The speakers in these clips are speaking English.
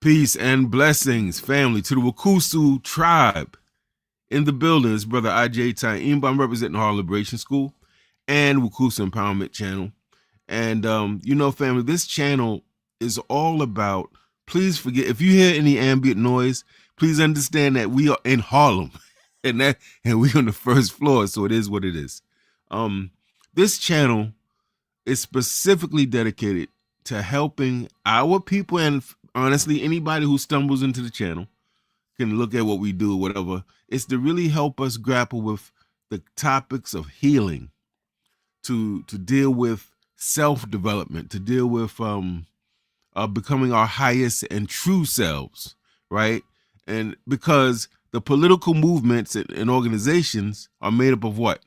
Peace and blessings, family, to the WUCUSU tribe. In the building is Brother Agyei Tyehimba. I'm representing Harlem Liberation School and WUCUSU Empowerment channel. And, family, this channel is all about, please forget, if you hear any ambient noise, please understand that we are in Harlem and we're on the first floor, so it is what it is. This channel is specifically dedicated to helping our people, and honestly, anybody who stumbles into the channel can look at what we do, whatever. It's to really help us grapple with the topics of healing, to deal with self-development, to deal with becoming our highest and true selves, right? And because the political movements and organizations are made up of what?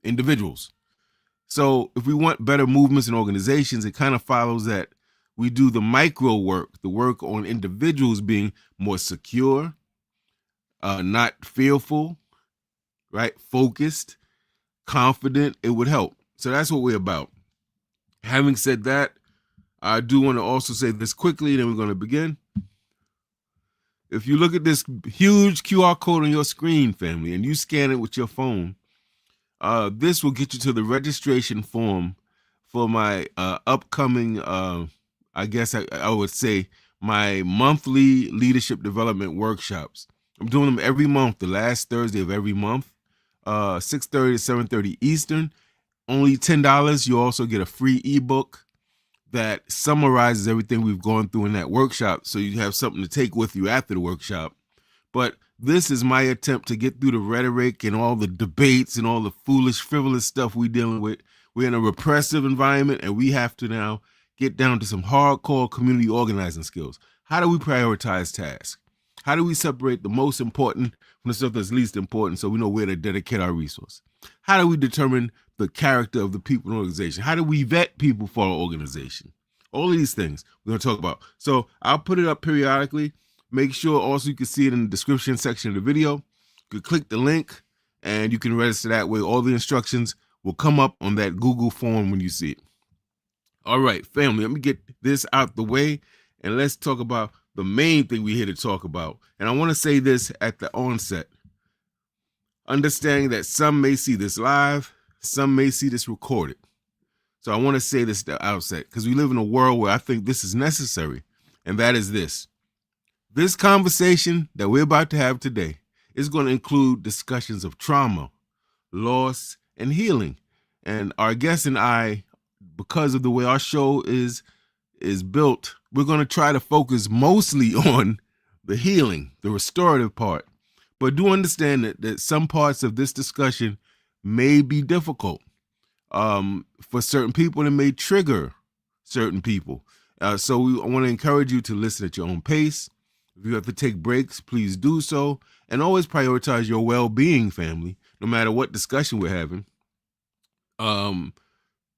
Individuals. So if we want better movements and organizations, it kind of follows that we do the micro work, the work on individuals being more secure, not fearful, right? Focused, confident. It would help. So that's what we're about. Having said that, I do want to also say this quickly, then we're going to begin. If you look at this huge QR code on your screen, family, and you scan it with your phone, this will get you to the registration form for my upcoming, I guess I would say, my monthly leadership development workshops. I'm doing them every month, the last Thursday of every month, 6:30 to 7:30 Eastern. Only $10. You also get a free ebook that summarizes everything we've gone through in that workshop, so you have something to take with you after the workshop. But this is my attempt to get through the rhetoric and all the debates and all the foolish, frivolous stuff we're dealing with. We're in a repressive environment, and we have to now get down to some hardcore community organizing skills. How do we prioritize tasks? How do we separate the most important from the stuff that's least important so we know where to dedicate our resource? How do we determine the character of the people in the organization? How do we vet people for our organization? All of these things we're going to talk about. So I'll put it up periodically. Make sure also you can see it in the description section of the video. You can click the link and you can register that way. All the instructions will come up on that Google form when you see it. All right, family, let me get this out the way and let's talk about the main thing we're here to talk about. And I want to say this at the onset. Understanding that some may see this live, some may see this recorded. So I want to say this at the outset because we live in a world where I think this is necessary, and that is this. This conversation that we're about to have today is going to include discussions of trauma, loss, and healing. And our guest and I, because of the way our show is built, we're going to try to focus mostly on the healing, the restorative part. But do understand that some parts of this discussion may be difficult for certain people, and it may trigger certain people. So I want to encourage you to listen at your own pace. If you have to take breaks, please do so. And always prioritize your well-being, family, no matter what discussion we're having.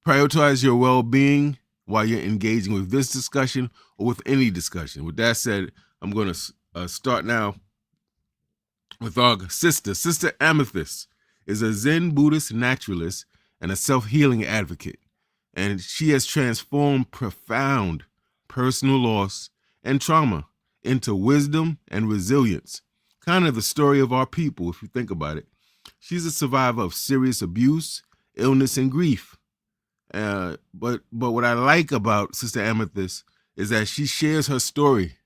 Prioritize your well-being while you're engaging with this discussion or with any discussion. With that said, I'm going to start now with our sister. Sister Amethyst is a Zen Buddhist naturalist and a self-healing advocate. And she has transformed profound personal loss and trauma into wisdom and resilience. Kind of the story of our people, if you think about it. She's a survivor of serious abuse, illness, and grief. But what I like about Sister Amethyst is that she shares her story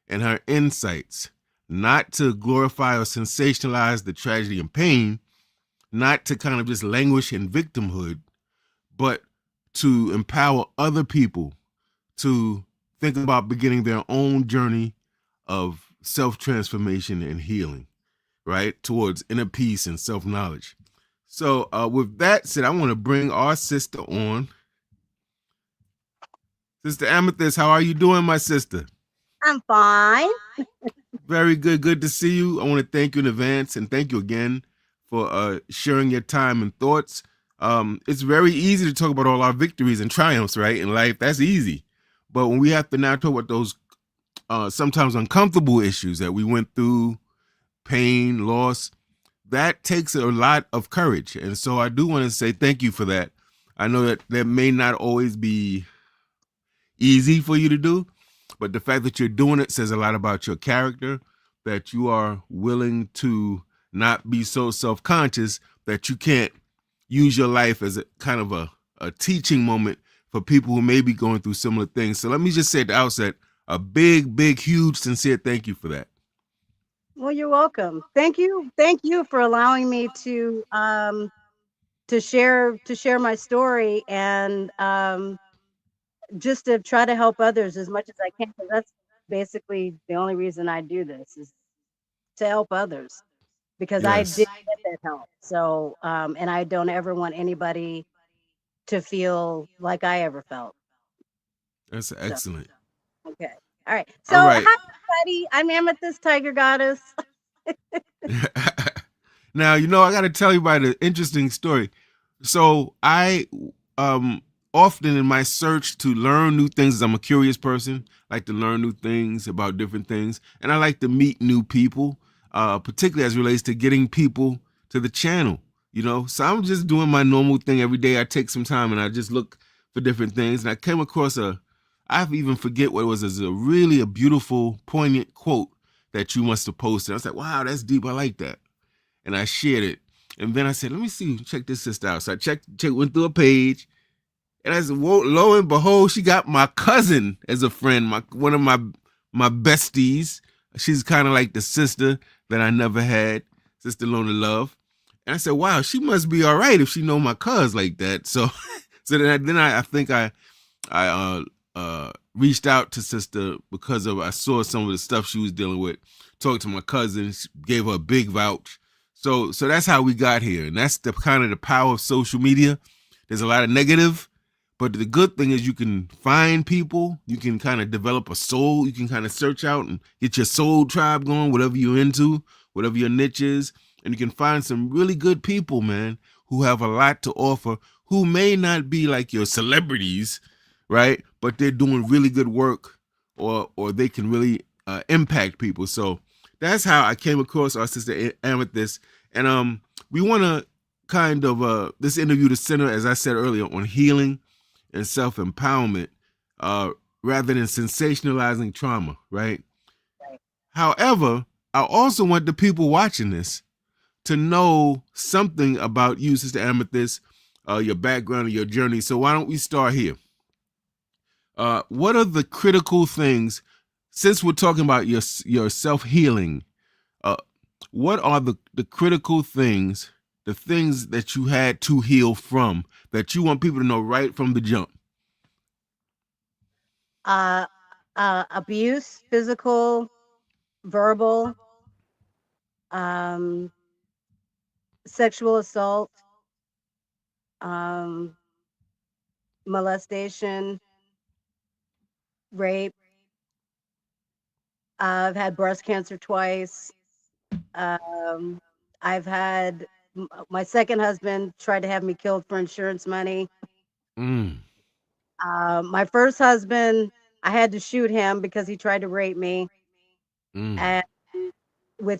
and her insights, not to glorify or sensationalize the tragedy and pain, not to kind of just languish in victimhood, but to empower other people to think about beginning their own journey of self-transformation and healing, right, towards inner peace and self-knowledge. So with that said, I want to bring our sister on. Sister Amethyst, how are you doing, my sister? I'm fine. Very good. Good to see you. I want to thank you in advance and thank you again for sharing your time and thoughts. It's very easy to talk about all our victories and triumphs, right, in life. That's easy. But when we have to now talk about those sometimes uncomfortable issues that we went through, pain, loss, that takes a lot of courage. And so I do want to say thank you for that. I know that may not always be easy for you to do, But the fact that you're doing it says a lot about your character, that you are willing to not be so self-conscious that you can't use your life as a kind of a teaching moment for people who may be going through similar things. So let me just say at the outset, a big, huge, sincere thank you for that. Well, you're welcome. Thank you. Thank you for allowing me to share my story and just to try to help others as much as I can. 'Cause that's basically the only reason I do this is to help others because I did Yes, get that help. So, and I don't ever want anybody to feel like I ever felt. that's So, excellent. okay. All right. So, All right. hi, everybody. I'm Amethyst Tiger Goddess. Now, I got to tell you about an interesting story. So I um often in my search to learn new things, I'm a curious person, like to learn new things about different things, and I like to meet new people, particularly as it relates to getting people to the channel. So I'm just doing my normal thing every day. I take some time and I just look for different things, and I came across I even forget what it was. It's a beautiful, poignant quote that you must have posted. I was like, wow, that's deep. I like that, and I shared it. And then I said, let me see, check this sister out. So I went through a page, and I said, whoa, lo and behold, she got my cousin as a friend, one of my besties. She's kind of like the sister that I never had, Sister Lona Love. And I said, wow, she must be all right if she know my cuz like that. So, I think I reached out to sister because I saw some of the stuff she was dealing with. Talked to my cousin, gave her a big vouch. So that's how we got here, and that's the kind of the power of social media. There's a lot of negative, but the good thing is you can find people. You can kind of develop a soul. You can kind of search out and get your soul tribe going, whatever you're into, whatever your niche is, and you can find some really good people, man, who have a lot to offer, who may not be like your celebrities, right? But they're doing really good work, or they can really impact people. So that's how I came across our sister Amethyst, and we want to kind of this interview to center, as I said earlier, on healing and self empowerment, uh, rather than sensationalizing trauma, right? However, I also want the people watching this to know something about you, Sister Amethyst, your background and your journey. So why don't we start here? What are the critical things, since we're talking about your self healing? Uh, what are the critical things, the things that you had to heal from, that you want people to know right from the jump? Uh, abuse, physical, verbal, um, sexual assault, um, molestation, rape. I've had breast cancer twice. Um, I've had my second husband tried to have me killed for insurance money. Mm, My first husband, I had to shoot him because he tried to rape me. mm.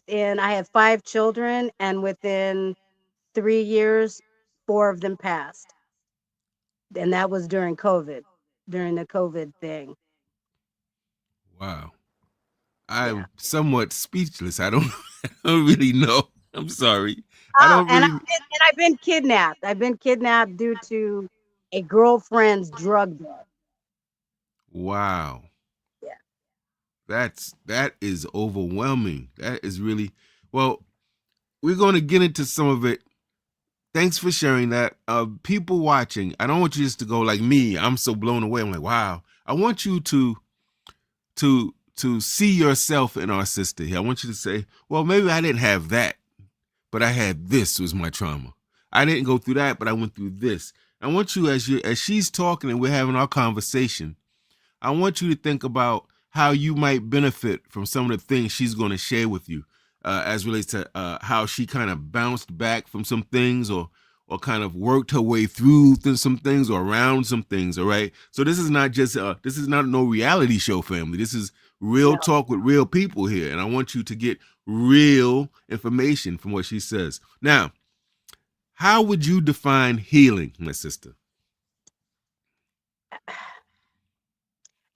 And I have 5 children, and within 3 years, 4 of them passed. And that was during the COVID thing. Wow. Yeah. I'm somewhat speechless. I don't, I don't really know. I'm sorry. I Oh, don't really. and I've been kidnapped. I've been kidnapped due to a girlfriend's drug debt. Wow. Yeah. That is overwhelming. That is really well. We're going to get into some of it. Thanks for sharing that. People watching, I don't want you just to go like me. I'm so blown away. I'm like, wow. I want you to see yourself in our sister here. I want you to say, well, maybe I didn't have that, but I had this was my trauma. I didn't go through that, but I went through this. I want you, as she's talking and we're having our conversation, I want you to think about how you might benefit from some of the things she's going to share with you, as relates to how she kind of bounced back from some things, or kind of worked her way through some things or around some things. All right. So this is not no reality show, family. This is real No. talk with real people here, and I want you to get real information from what she says. Now, how would you define healing, my sister?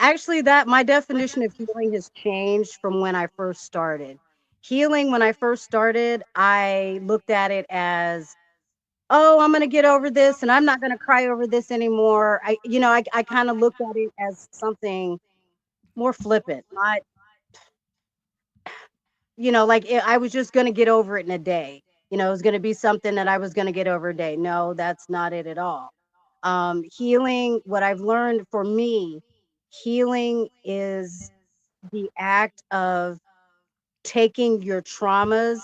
Actually, that my definition of healing has changed from when I first started. Healing, when I first started, I looked at it as, oh, I'm going to get over this and I'm not going to cry over this anymore. I kind of looked at it as something more flippant, not, like I was just going to get over it in a day. It was going to be something that I was going to get over a day. No, that's not it at all. Healing, what I've learned for me, healing is the act of taking your traumas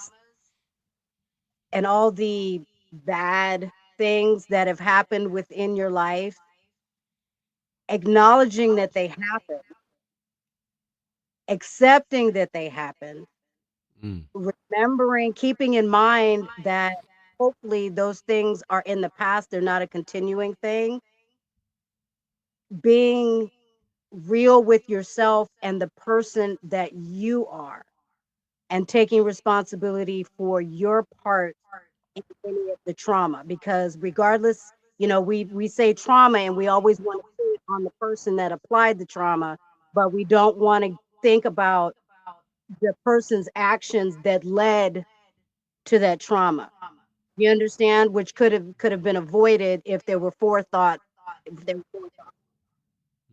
and all the bad things that have happened within your life, acknowledging that they happen, accepting that they happen, Mm. remembering, keeping in mind that hopefully those things are in the past, they're not a continuing thing, being real with yourself and the person that you are, and taking responsibility for your part in any of the trauma. Because regardless, we say trauma and we always want to put it on the person that applied the trauma, but we don't want to think about the person's actions that led to that trauma. You understand? Which could have been avoided if there were forethought. If there were forethought.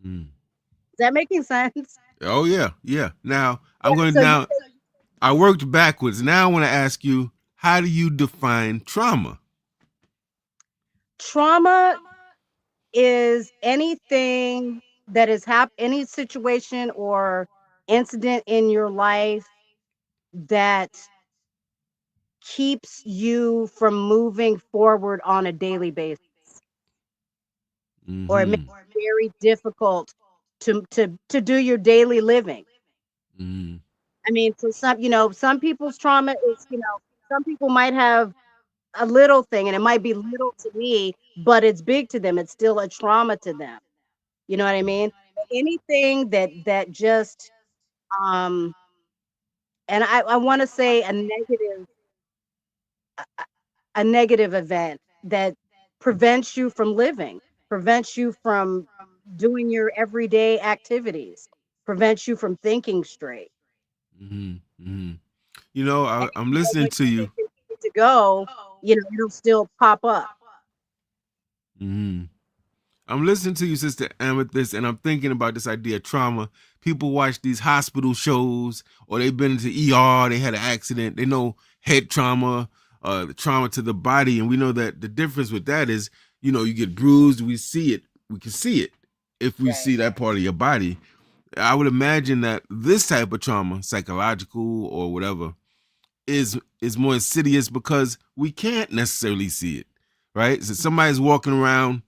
Mm. Is that making sense? Oh yeah, yeah. Now Yeah. I'm going to So now. I worked backwards. Now I want to ask you, how do you define trauma? trauma is anything that has happened, any situation or incident in your life that keeps you from moving forward on a daily basis, or it makes Mm-hmm. it very difficult to do your daily living. Mm-hmm. I mean, for some people's trauma is, some people might have a little thing and it might be little to me, but it's big to them. It's still a trauma to them. You know what I mean? Anything that just um and I want to say a negative event that prevents you from living, prevents you from doing your everyday activities, prevents you from thinking straight. Mm-hmm. Mm-hmm. You know, And I'm even listening when to you you. think it's good to go, it'll still pop up. Mm-hmm. I'm listening to you, Sister Amethyst, and I'm thinking about this idea of trauma. People watch these hospital shows, or they've been into ER, they had an accident, they know head trauma, the trauma to the body, and we know that the difference with that is, you get bruised, we see it, we can see it if we Right. see that part of your body. I would imagine that this type of trauma, psychological or whatever, is more insidious because we can't necessarily see it, right? So somebody's walking around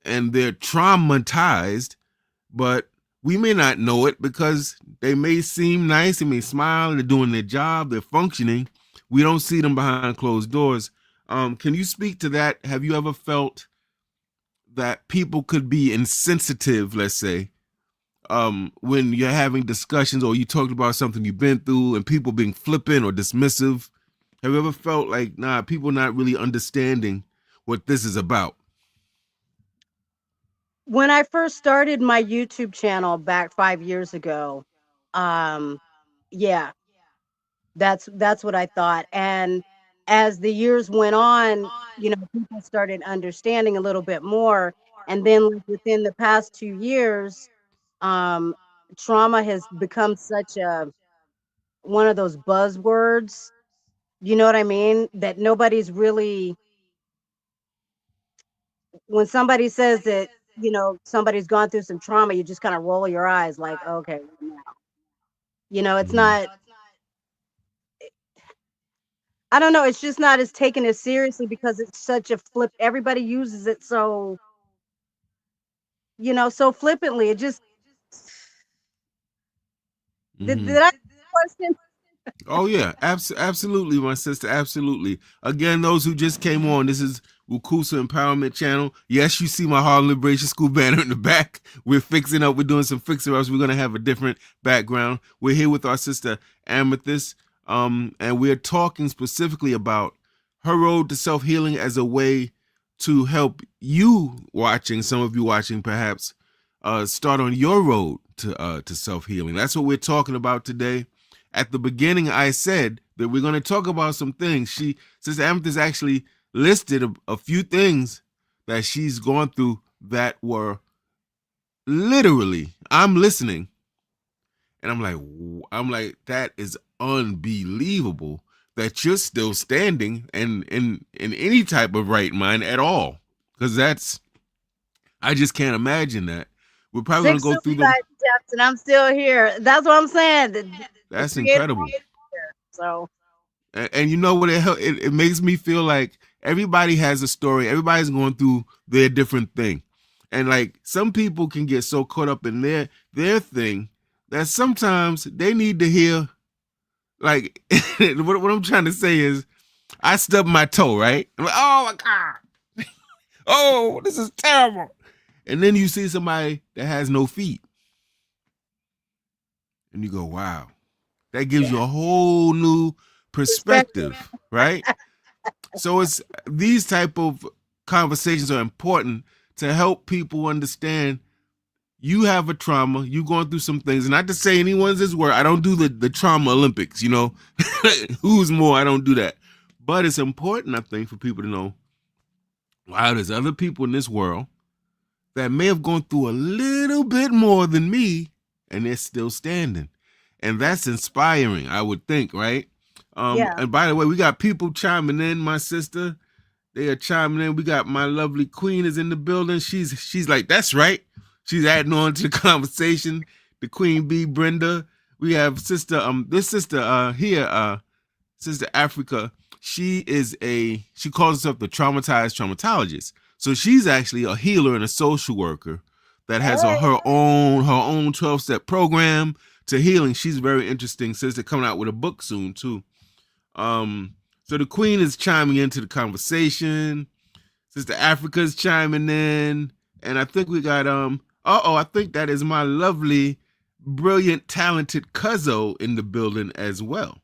and they're traumatized, but we may not know it because they may seem nice, they may smile, they're doing their job, they're functioning. We don't see them behind closed doors. Can you speak to that? Have you ever felt that people could be insensitive, let's say, when you're having discussions or you talked about something you've been through and people being flippant or dismissive? Have you ever felt like, nah, people not really understanding what this is about? When I first started my YouTube channel back 5 years ago, um, yeah, that's what I thought. And as the years went on, people started understanding a little bit more. And then, like, within the past 2 years, um, trauma has become such a one of those buzzwords. You know what I mean? That nobody's really, when somebody says that, somebody's gone through some trauma, you just kind of roll your eyes like, okay, it's Mm-hmm. not, I don't know, it's just not as taken as seriously because it's such a flip. Everybody uses it so, so flippantly. It just, did Mm-hmm. I answer the question? Oh yeah, absolutely, my sister, absolutely. Again, those who just came on, this is WUCUSU Empowerment Channel. Yes, you see my Harlem Liberation School banner in the back. We're fixing up. We're doing some fixer ups. We're gonna have a different background. We're here with our sister Amethyst, and we're talking specifically about her road to self healing as a way to help you watching. Some of you watching, perhaps, start on your road to self healing. That's what we're talking about today. At the beginning, I said that we're going to talk about some things. Sister Amethyst actually listed a few things that she's gone through that were literally. I'm listening, and I'm like, that is unbelievable that you're still standing and in any type of right mind at all. Because I just can't imagine that. We're probably gonna Six go through them. suicide attempts, and I'm still here. That's what I'm saying. The That's creator incredible. is here. So And you know what? It makes me feel like everybody has a story. Everybody's going through their different thing, and like some people can get so caught up in their thing that sometimes they need to hear. Like what I'm trying to say is, I stubbed my toe, right? I'm like, oh my god, oh, this is terrible. And then you see somebody that has no feet, and you go, wow, that gives yeah, you a whole new perspective. perspective, right? So it's these type of conversations are important to help people understand you have a trauma, you going through some things. And not to say anyone's is where I don't do the trauma Olympics, who's more, I don't do that. But it's important, I think, for people to know, wow, there's other people in this world that may have gone through a little bit more than me, and they're still standing. And that's inspiring, I would think, right? Yeah. And by the way, we got people chiming in, my sister. They are chiming in. We got my lovely queen is in the building. She's like, that's right. She's adding on to the conversation. The queen bee, Brenda. We have sister, this sister here, Sister Africa. She calls herself the traumatized traumatologist. So she's actually a healer and a social worker that has Hey. her own 12-step program to healing. She's very interesting sister, coming out with a book soon too. Um, so the queen is chiming into the conversation. Sister Africa's chiming in, and I think we got I think that is my lovely, brilliant, talented Cuzzo in the building as well,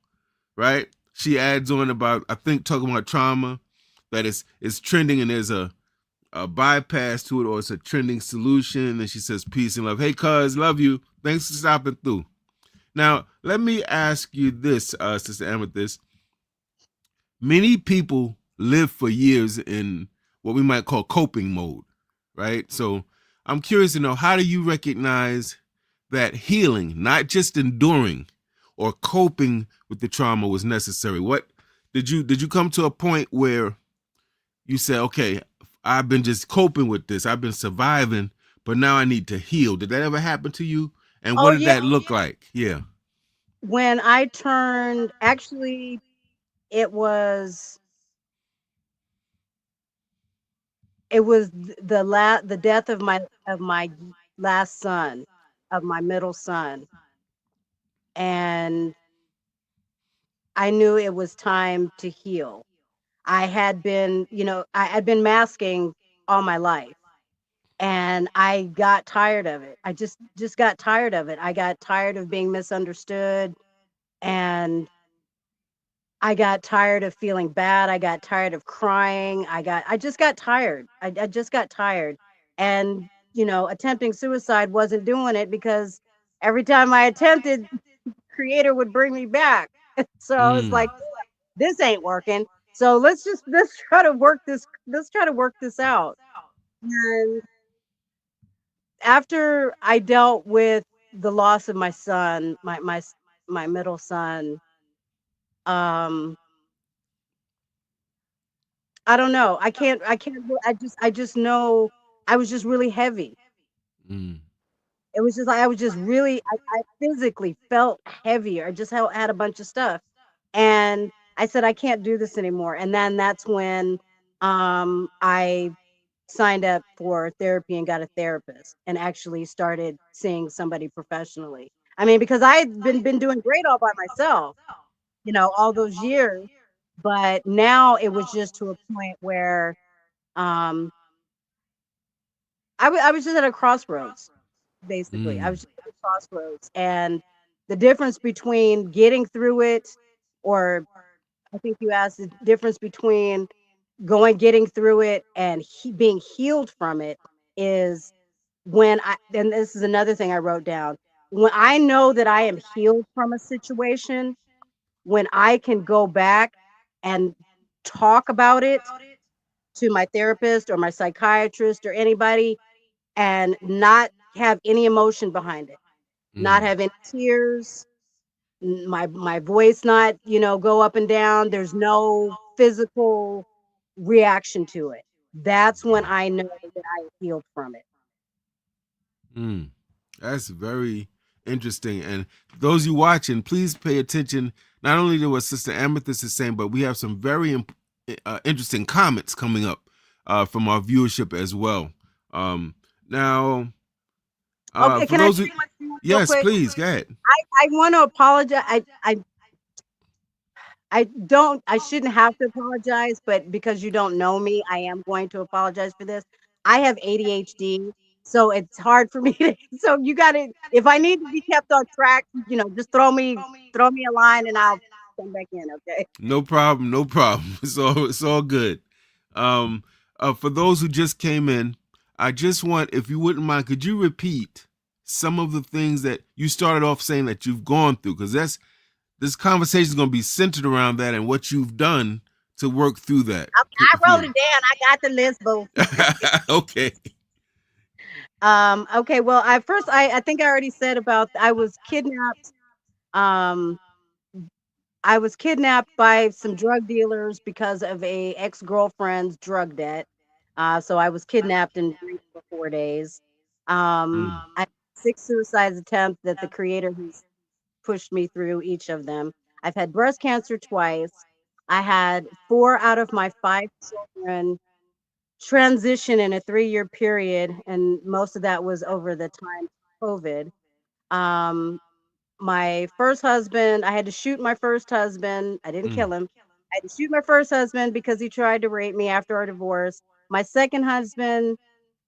right? She adds on about, I think, talking about trauma that is trending, and there's a bypass to it, or it's a trending solution. And she says peace and love. Hey, Cuz, love you. Thanks for stopping through. Now, let me ask you this, Sister Amethyst. Many people live for years in what we might call coping mode, right? So I'm curious to know, how do you recognize that healing, not just enduring or coping with the trauma, was necessary? What did you come to a point where you said, okay, I've been just coping with this, I've been surviving, but now I need to heal? Did that ever happen to you? And Oh what did yeah. that look like? Yeah. When I turned, actually, it was the death of my last son, of my middle son, and I knew it was time to heal. I had been, I had been masking all my life, and I got tired of it. I just got tired of it. I got tired of being misunderstood, and I got tired of feeling bad. I got tired of crying. I just got tired. I just got tired. And, attempting suicide wasn't doing it, because every time I attempted, creator would bring me back. So it's Mm. like, this ain't working. So let's try to work this out. And after I dealt with the loss of my son, my middle son, um I don't know. I just know I was just really heavy. Mm. It was just like I was just really I physically felt heavier. I just had a bunch of stuff. And I said, I can't do this anymore. And then that's when I signed up for therapy and got a therapist, and actually started seeing somebody professionally. I mean, because I had been doing great all by myself, all those years. But now it was just to a point where um I was just at a crossroads, basically. I Mm. was just at a crossroads, and the difference between getting through it, or I think you asked the difference between getting through it and being healed from it, is when I, and this is another thing I wrote down, when I know that I am healed from a situation, when I can go back and talk about it to my therapist or my psychiatrist or anybody and not have any emotion behind it, not Mm. have any tears, my voice not, go up and down. There's no physical reaction to it. That's when I know that I have healed from it. Mm. That's very interesting. And those you watching, please pay attention not only to what Sister Amethyst is saying, but we have some very interesting comments coming up from our viewership as well. Now, Okay, for can I those say who, one thing real yes, quick? please, go ahead. I want to apologize. I shouldn't have to apologize, but because you don't know me, I am going to apologize for this. I have ADHD, so it's hard for me to, so you got to, if I need to be kept on track, just throw me a line and I'll come back in, okay? No problem, no problem. It's all good. Um, for those who just came in, I just want, if you wouldn't mind, could you repeat some of the things that you started off saying that you've gone through? Because this conversation is going to be centered around that and what you've done to work through that. Okay, If I you, wrote it down. I got the list, boo. okay. Okay, well, I think I already said about um I was kidnapped by some drug dealers because of a ex-girlfriend's drug debt. So I was kidnapped and raped for 4 days. I had 6 suicide attempts that the creator has pushed me through each of them. I've had breast cancer twice. I had 4 out of my 5 children transition in a 3-year period, and most of that was over the time of COVID. Um, my first husband, I had to shoot my first husband. I didn't Mm. kill him. I had to shoot my first husband because he tried to rape me after our divorce. My second husband,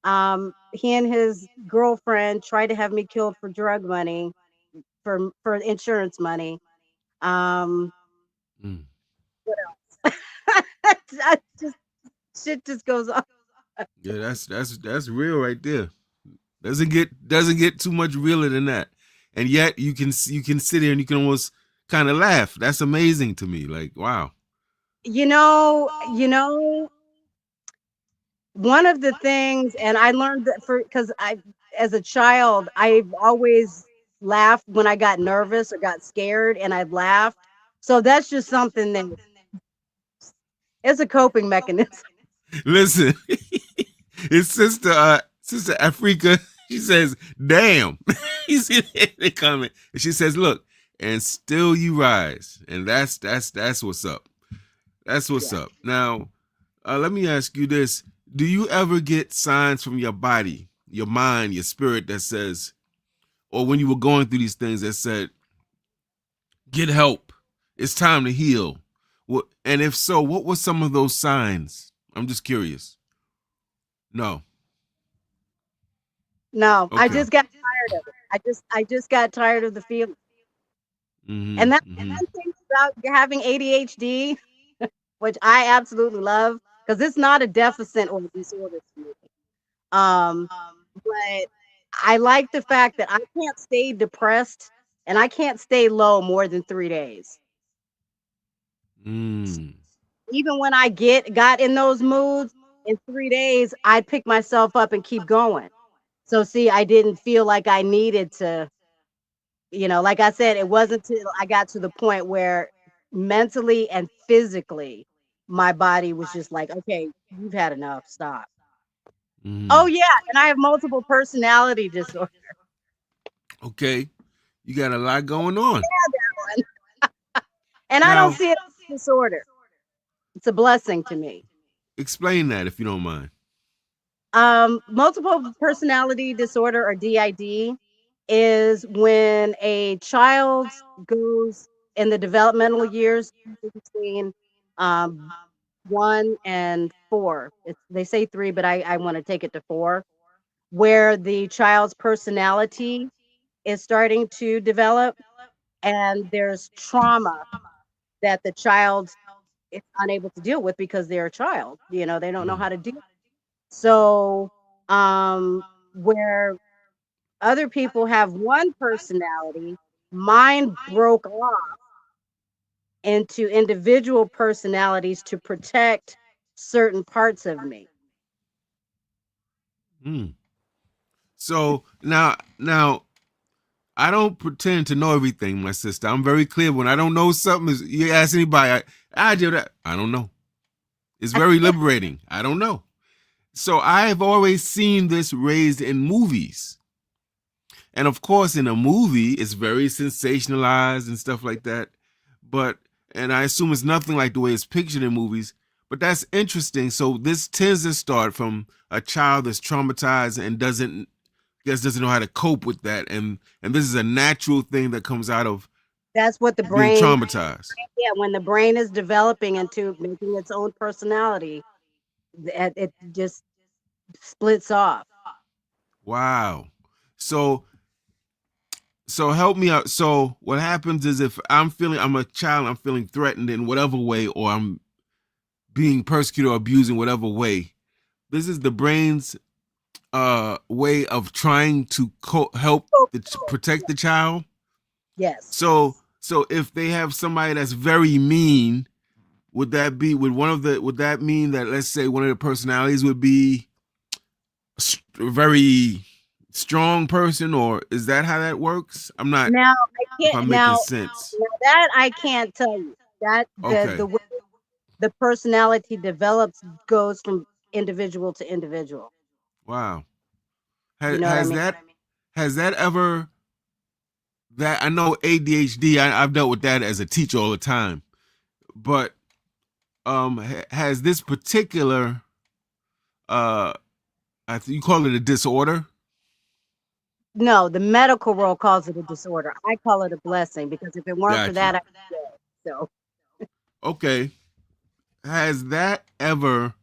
he and his girlfriend tried to have me killed for drug money, for insurance money. Um, Mm. what else? I just shit just goes on. Yeah, that's real right there. Doesn't get too much realer than that, and yet you can sit here and you can almost kind of laugh. That's amazing to me. Like, wow. You know, one of the things, and I learned that because as a child, I've always laughed when I got nervous or got scared, and I've laughed. So that's just something that it's a coping mechanism. Listen, his sister Africa. She says, "Damn." You see the comment, and she says, "Look, and still you rise," and that's what's up. That's what's Yeah. up. Now, let me ask you this: do you ever get signs from your body, your mind, your spirit that says, or when you were going through these things that said, "Get help. It's time to heal." What, and if so, what were some of those signs? I'm just curious. No. No, I Okay. just got tired of it. I just got tired of the feeling. Mm-hmm. And that and Mm-hmm. that thing about having ADHD, which I absolutely love, because it's not a deficit or a disorder to me. Um, but I like the fact that I can't stay depressed and I can't stay low more than 3 days. Mm. Even when I got in those moods, in 3 days, I'd pick myself up and keep going. So see, I didn't feel like I needed to, like I said, it wasn't till I got to the point where mentally and physically my body was just like, "Okay, you've had enough. Stop." Oh Mm. yeah, and I have multiple personality disorder. Okay. You got a lot going on. And I don't Now, see it as a disorder. It's a blessing to me. explain that if you don't mind. Multiple personality disorder, or DID, is when a child goes in the developmental years between um, 1 and 4. They say 3, but I want to take it to 4, where the child's personality is starting to develop, and there's trauma that the child is unable to deal with because they're a child. They don't know Mm. how to deal. So, um, where other people have one personality, mine broke off into individual personalities to protect certain parts of me. Mm. So now I don't pretend to know everything, my sister. I'm very clear. When I don't know something, you ask anybody, I do that. I don't know. It's very liberating. I don't know. So I have always seen this raised in movies. And of course, in a movie, it's very sensationalized and stuff like that. But, and I assume it's nothing like the way it's pictured in movies. But that's interesting. So this tends to start from a child that's traumatized and doesn't know how to cope with that. And this is a natural thing that comes out of That's what the being brain, traumatized. yeah, when the brain is developing into making its own personality, it just splits off. Wow. So so help me out. So what happens is if I'm a child, I'm feeling threatened in whatever way, or I'm being persecuted or abused in whatever way. This is the brain's way of trying to help protect the child. Yes. So if they have somebody that's very mean, would that mean that, let's say, one of the personalities would be a very strong person, or is that how that works? I'm not, Now I if can't I'm making now sense. now that I can't tell you. That Okay. the way the personality develops goes from individual to individual. Wow. You know what I Has mean? that ever, that I know ADHD, I've dealt with that as a teacher all the time. But has this particular uh you call it a disorder? No, the medical world calls it a disorder. I call it a blessing because if it weren't for Got you. that, I'd be dead. So Okay. Has that ever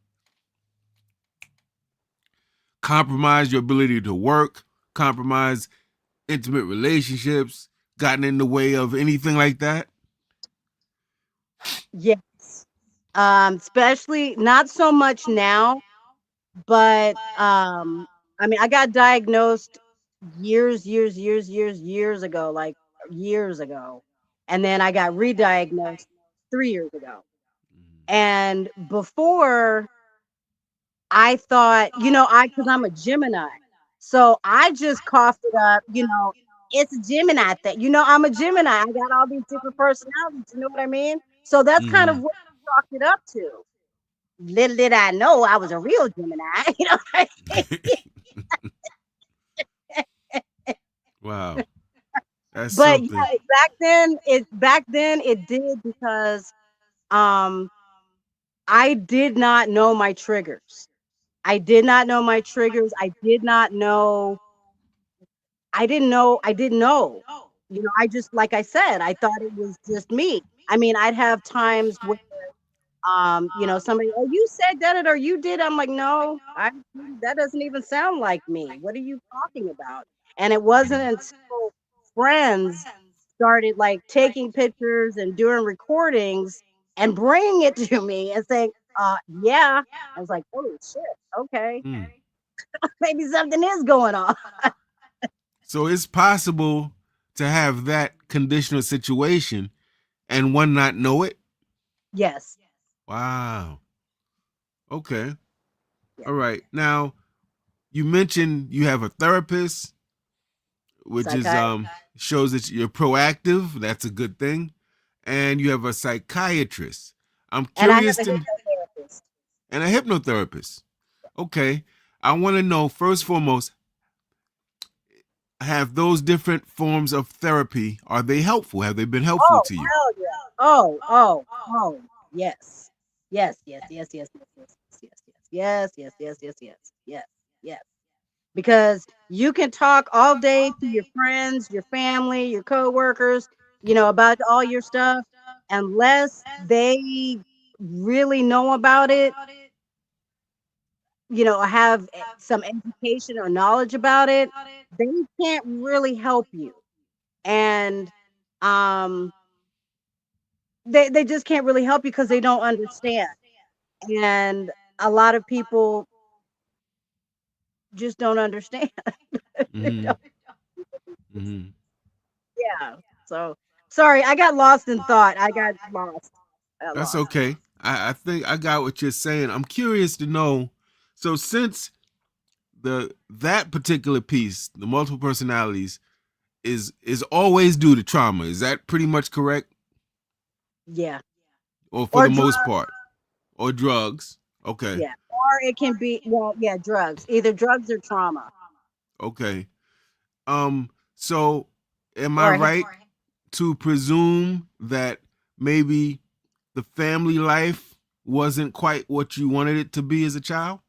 compromised your ability to work, compromised intimate relationships, gotten in the way of anything like that? yes. Especially not so much now, but I mean, I got diagnosed years ago, like years ago. And then I got re-diagnosed 3 years ago. And before I thought, because I'm a Gemini. So I just coughed it up, it's a Gemini thing. I'm a Gemini. I got all these different personalities. You know what I mean? So that's kind of Mm-hmm. what I chalked it up to. Little did I know I was a real Gemini. What I mean? Wow. That's But yeah, something. back then it did because um I did not know my triggers. I did not know my triggers. I didn't know. I just, like I said, I thought it was just me. I mean, I'd have times where somebody, oh, you said that or you did. I'm like, no, that doesn't even sound like me. What are you talking about? And it wasn't until friends started like taking pictures and doing recordings and bringing it to me and saying, yeah. I was like, oh shit, okay. Mm. Maybe something is going on. So it's possible to have that conditional situation and one not know it. Yes. Wow. Okay. Yeah. All right. Now, you mentioned you have a therapist, which is Psychiatrist. shows that you're proactive. That's a good thing. And you have a psychiatrist. I'm And I have curious a to, hypnotherapist. and a hypnotherapist. Okay. I want to know, first foremost, have those different forms of therapy, are they helpful? Have they been helpful Oh, to you? hell yeah. Oh, yes. Yes, yes, yes, yes, yes, yes, yes, yes, yes, yes, yes, yes, yes, yes. Because you can talk all day to your friends, your family, your coworkers, about all your stuff, unless they really know about it, have some education or knowledge about it, they can't really help you. And um they just can't really help you because they don't understand. And a lot of people just don't understand. You know? Mm-hmm. Mm-hmm. Yeah. So sorry, I got lost in thought. I got lost. I got That's lost. okay. I think I got what you're saying. I'm curious to know. So since the that particular piece, the multiple personalities, is always due to trauma, is that pretty much correct? Yeah. Or for Or the drugs. most part, or drugs? Okay, Yeah. Or it can be, well, yeah, drugs. Either drugs or trauma. okay. So am I Or a right to presume that maybe the family life wasn't quite what you wanted it to be as a child?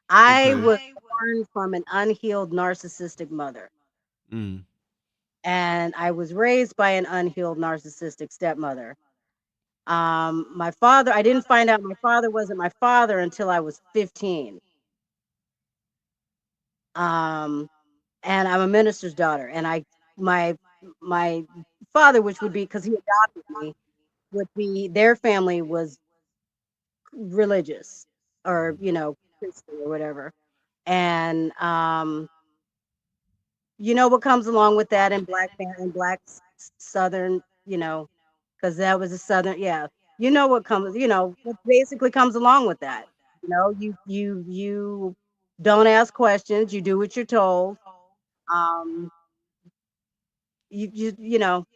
I Okay. was born from an unhealed narcissistic mother, Mm, and I was raised by an unhealed narcissistic stepmother. My father, I didn't find out my father wasn't my father until I was 15. Um, and I'm a minister's daughter, and my my father, which would be because he adopted me, would be their family was religious or Christian or whatever, and you know what comes along with that in black Southern, because that was a Southern, yeah. You know what comes, what basically comes along with that. You don't ask questions. You do what you're told. Um, you know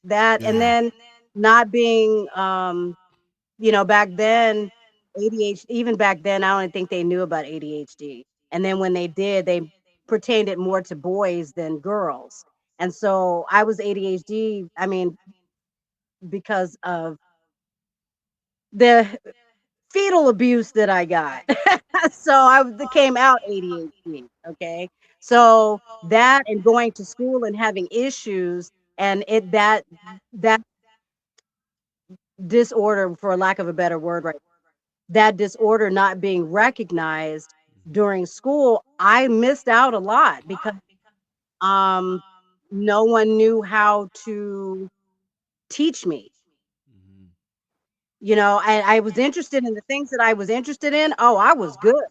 that, and yeah. then not being, back then, ADHD. Even back then, I don't think they knew about ADHD. And then when they did, they pertained it more to boys than girls. And so I was ADHD. I mean, because of the fetal abuse that I got. So came out ADHD. Okay. So that and going to school and having issues and that disorder, for lack of a better word, right? That disorder not being recognized during school, I missed out a lot because um no one knew how to teach me. Mhm. I was interested in the things that I was interested in. Oh, I was good.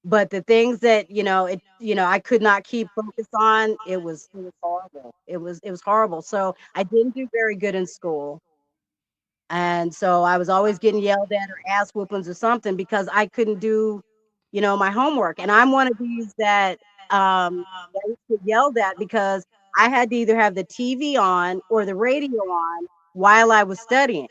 But the things that, I could not keep focus on, it was horrible. It was horrible. So I didn't do very good in school. And so I was always getting yelled at or ass whoopings or something because I couldn't do, my homework. And I'm one of these that used to get yelled at because I had to either have the TV on or the radio on while I was studying.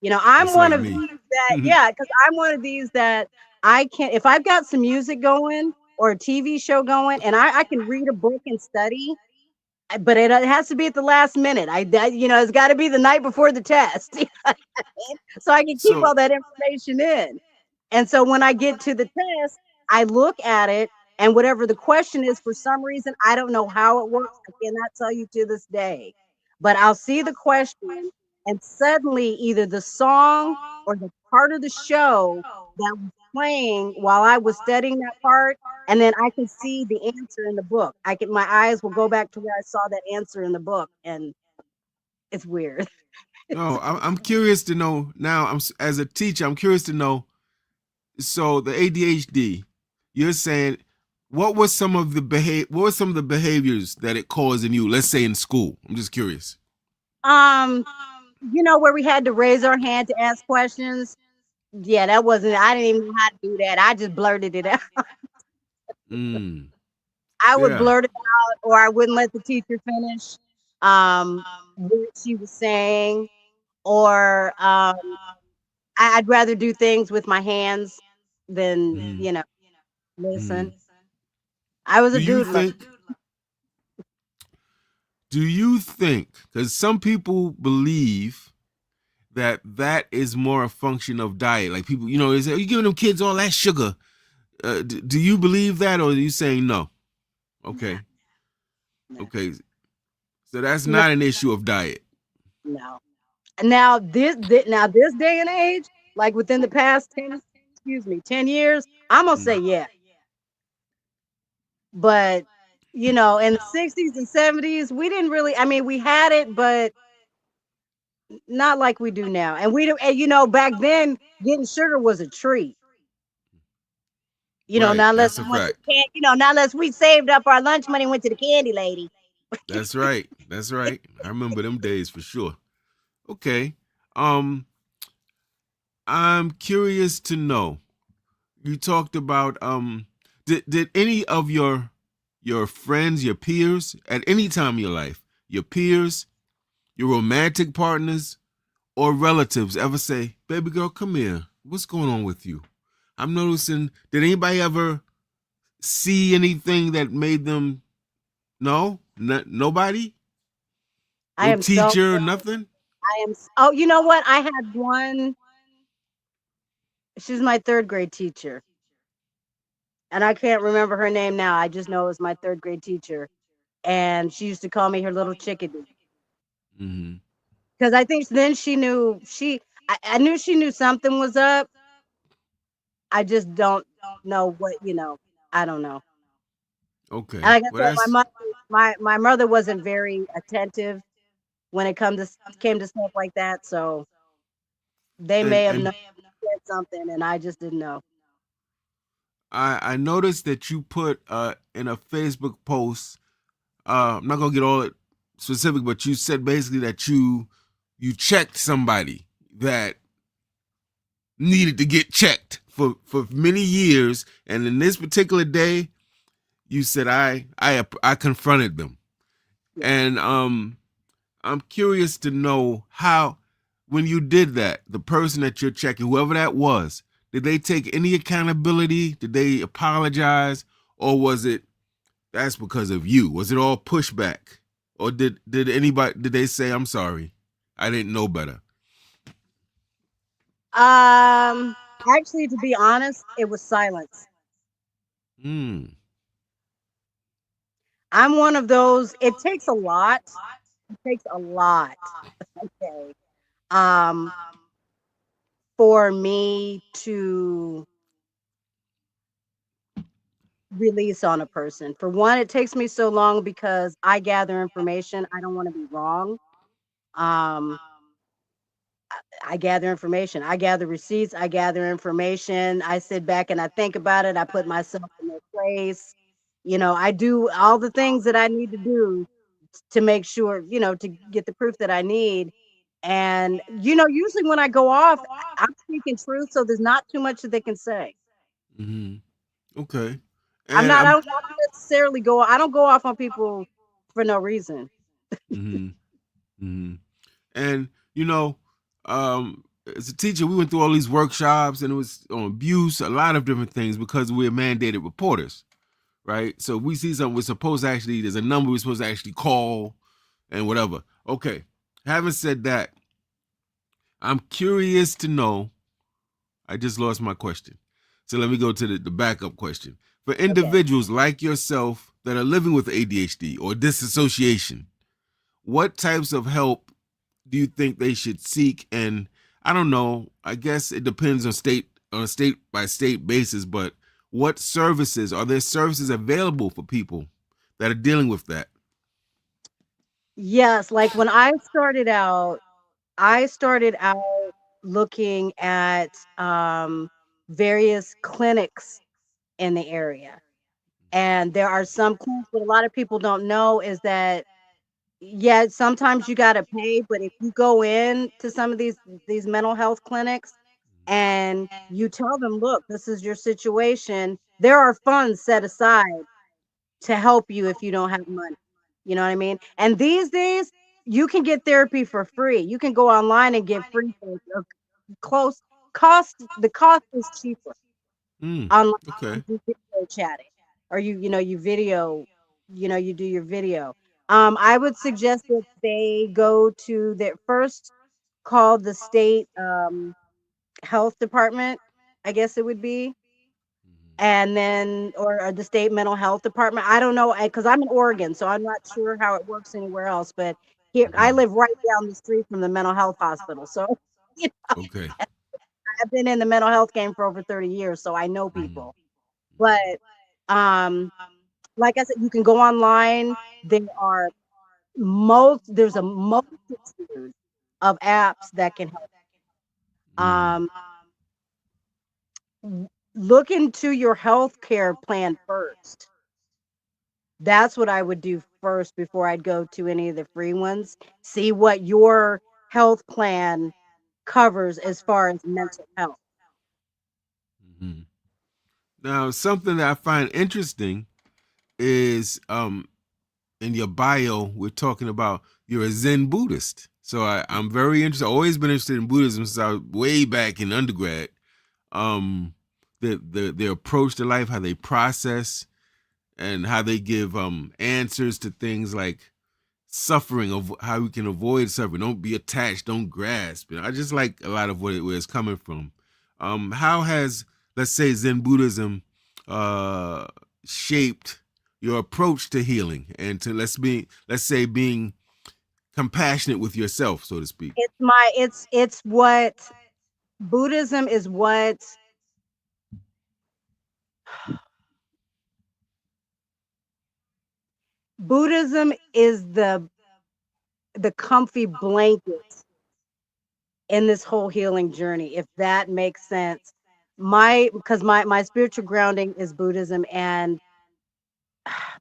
I'm That's one like of me. these that, yeah, because I'm one of these that I can't, if I've got some music going or a TV show going and I can read a book and study, but it has to be at the last minute. It's got to be the night before the test. So I can keep So, all that information in. And so when I get to the test, I look at it and whatever the question is, for some reason, I don't know how it works. I cannot tell you to this day. But I'll see the question and suddenly either the song or the part of the show that was playing while I was studying that part, and then I can see the answer in the book. My eyes will go back to where I saw that answer in the book, and it's weird. no, I'm curious to know now. As a teacher, I'm curious to know. So the ADHD, you're saying, what were some of the behaviors that it caused in you? Let's say in school. I'm just curious. Um, where we had to raise our hand to ask questions. Yeah, that wasn't, I didn't even know how to do that. I just blurted it out. Mm, I would yeah. blurt it out or I wouldn't let the teacher finish what she was saying. Or I'd rather do things with my hands than, Mhm. listen. Mhm. I was Do a you doodler. think? Do you think? Because some people believe that that is more a function of diet. Like people, they say, you giving them kids all that sugar. Do you believe that, or are you saying no? Nah, Okay, nah, okay. So that's no, not an issue of diet. no. Now this day and age, like within the past 10 years, I'm gonna say yeah. But in the 60s and 70s, we didn't really, I mean, we had it, but not like we do now. And we do, and back then getting sugar was a treat. Right. Not unless That's a we went to fact. not unless we saved up our lunch money and went to the candy lady. That's right. That's right. I remember them days for sure. Okay. Um, I'm curious to know. You talked about did any of your friends, your peers, at any time in your life, your peers, your romantic partners, or relatives ever say, "Baby girl, come here. What's going on with you?" I'm noticing. Did anybody ever see anything that made them no? Nobody? I No am so teacher, nothing? oh, you know what? I had one. She's my third grade teacher, and I can't remember her name now. I just know it was my third grade teacher, and she used to call me her little chickadee Mm-hmm. because I think then she knew I knew she knew something was up. I just don't know what I don't know. And Okay. like I Well, said, that's my mother wasn't very attentive when it come to came to stuff like that. So they may have known and said something, and I just didn't know. I noticed that you put in a Facebook post. I'm not gonna get all it specific, but you said basically that you checked somebody that needed to get checked for many years, and in this particular day, you said I confronted them, Yeah. and I'm curious to know how when you did that, the person that you're checking, whoever that was, did they take any accountability? Did they apologize, or was it that's because of you? Was it all pushback, or did they say I'm sorry, I didn't know better? Um, Actually, to be honest, it was silence. Hmm. I'm one of those. It takes a lot. It takes a lot. Okay. Um, for me to release on a person. For one, it takes me so long because I gather information. I don't want to be wrong. Um, I gather information. I gather receipts. I gather information. I sit back and I think about it. I put myself in their place. I do all the things that I need to do to make sure, to get the proof that I need. And, usually when I go off, I'm speaking truth. So there's not too much that they can say. Hmm. Okay. I'm And not, I I'm don't, I don't necessarily I don't go off on people for no reason. hmm hmm and you know, as a teacher, we went through all these workshops, and it was on abuse, a lot of different things because we're mandated reporters, right? So we see something we're supposed to actually, there's a number we're supposed to actually call and whatever. Okay. Having said that, I'm curious to know. I just lost my question. So let me go to the backup question. For Okay. individuals like yourself that are living with ADHD or disassociation, what types of help do you think they should seek? And I don't know, I guess it depends on a state by state basis, but what services are there services available for people that are dealing with that? Yes. Like when I started out looking at various clinics in the area. And there are some clinics, what a lot of people don't know is that, yeah, sometimes you got to pay, but if you go in to some of these mental health clinics and you tell them, look, this is your situation, there are funds set aside to help you if you don't have money. You know what I mean? And these days, you can get therapy for free. You can go online and get free for close cost. The cost is cheaper Mm, online when okay. you do video chatting or you video, you do your video. I would suggest that they go to their first call the state health department, I guess it would be, and then or the state mental health department. I don't know because I'm in Oregon, so I'm not sure how it works anywhere else. But here, I Mhm. live right down the street from the mental health hospital, so you know, Okay. I've been in the mental health game for over 30 years, so I know Mhm. people. But um, like I said, you can go online. There's a multitude of apps that can help. Mm. Um, look into your health care plan first. That's what I would do first before I'd go to any of the free ones. See what your health plan covers as far as mental health. Mhm. Now, something that I find interesting is in your bio, we're talking about you're a Zen Buddhist. So I'm very interested. I've always been interested in Buddhism since I was way back in undergrad. Um, their approach to life, how they process, and how they give answers to things like suffering, of how we can avoid suffering. Don't be attached, don't grasp. I just like a lot of where it's coming from. How has, let's say, Zen Buddhism uh shaped your approach to healing and to, let's say, being compassionate with yourself, so to speak? It's what Buddhism is, what Buddhism is the comfy blanket in this whole healing journey, if that makes sense. Because my spiritual grounding is Buddhism, and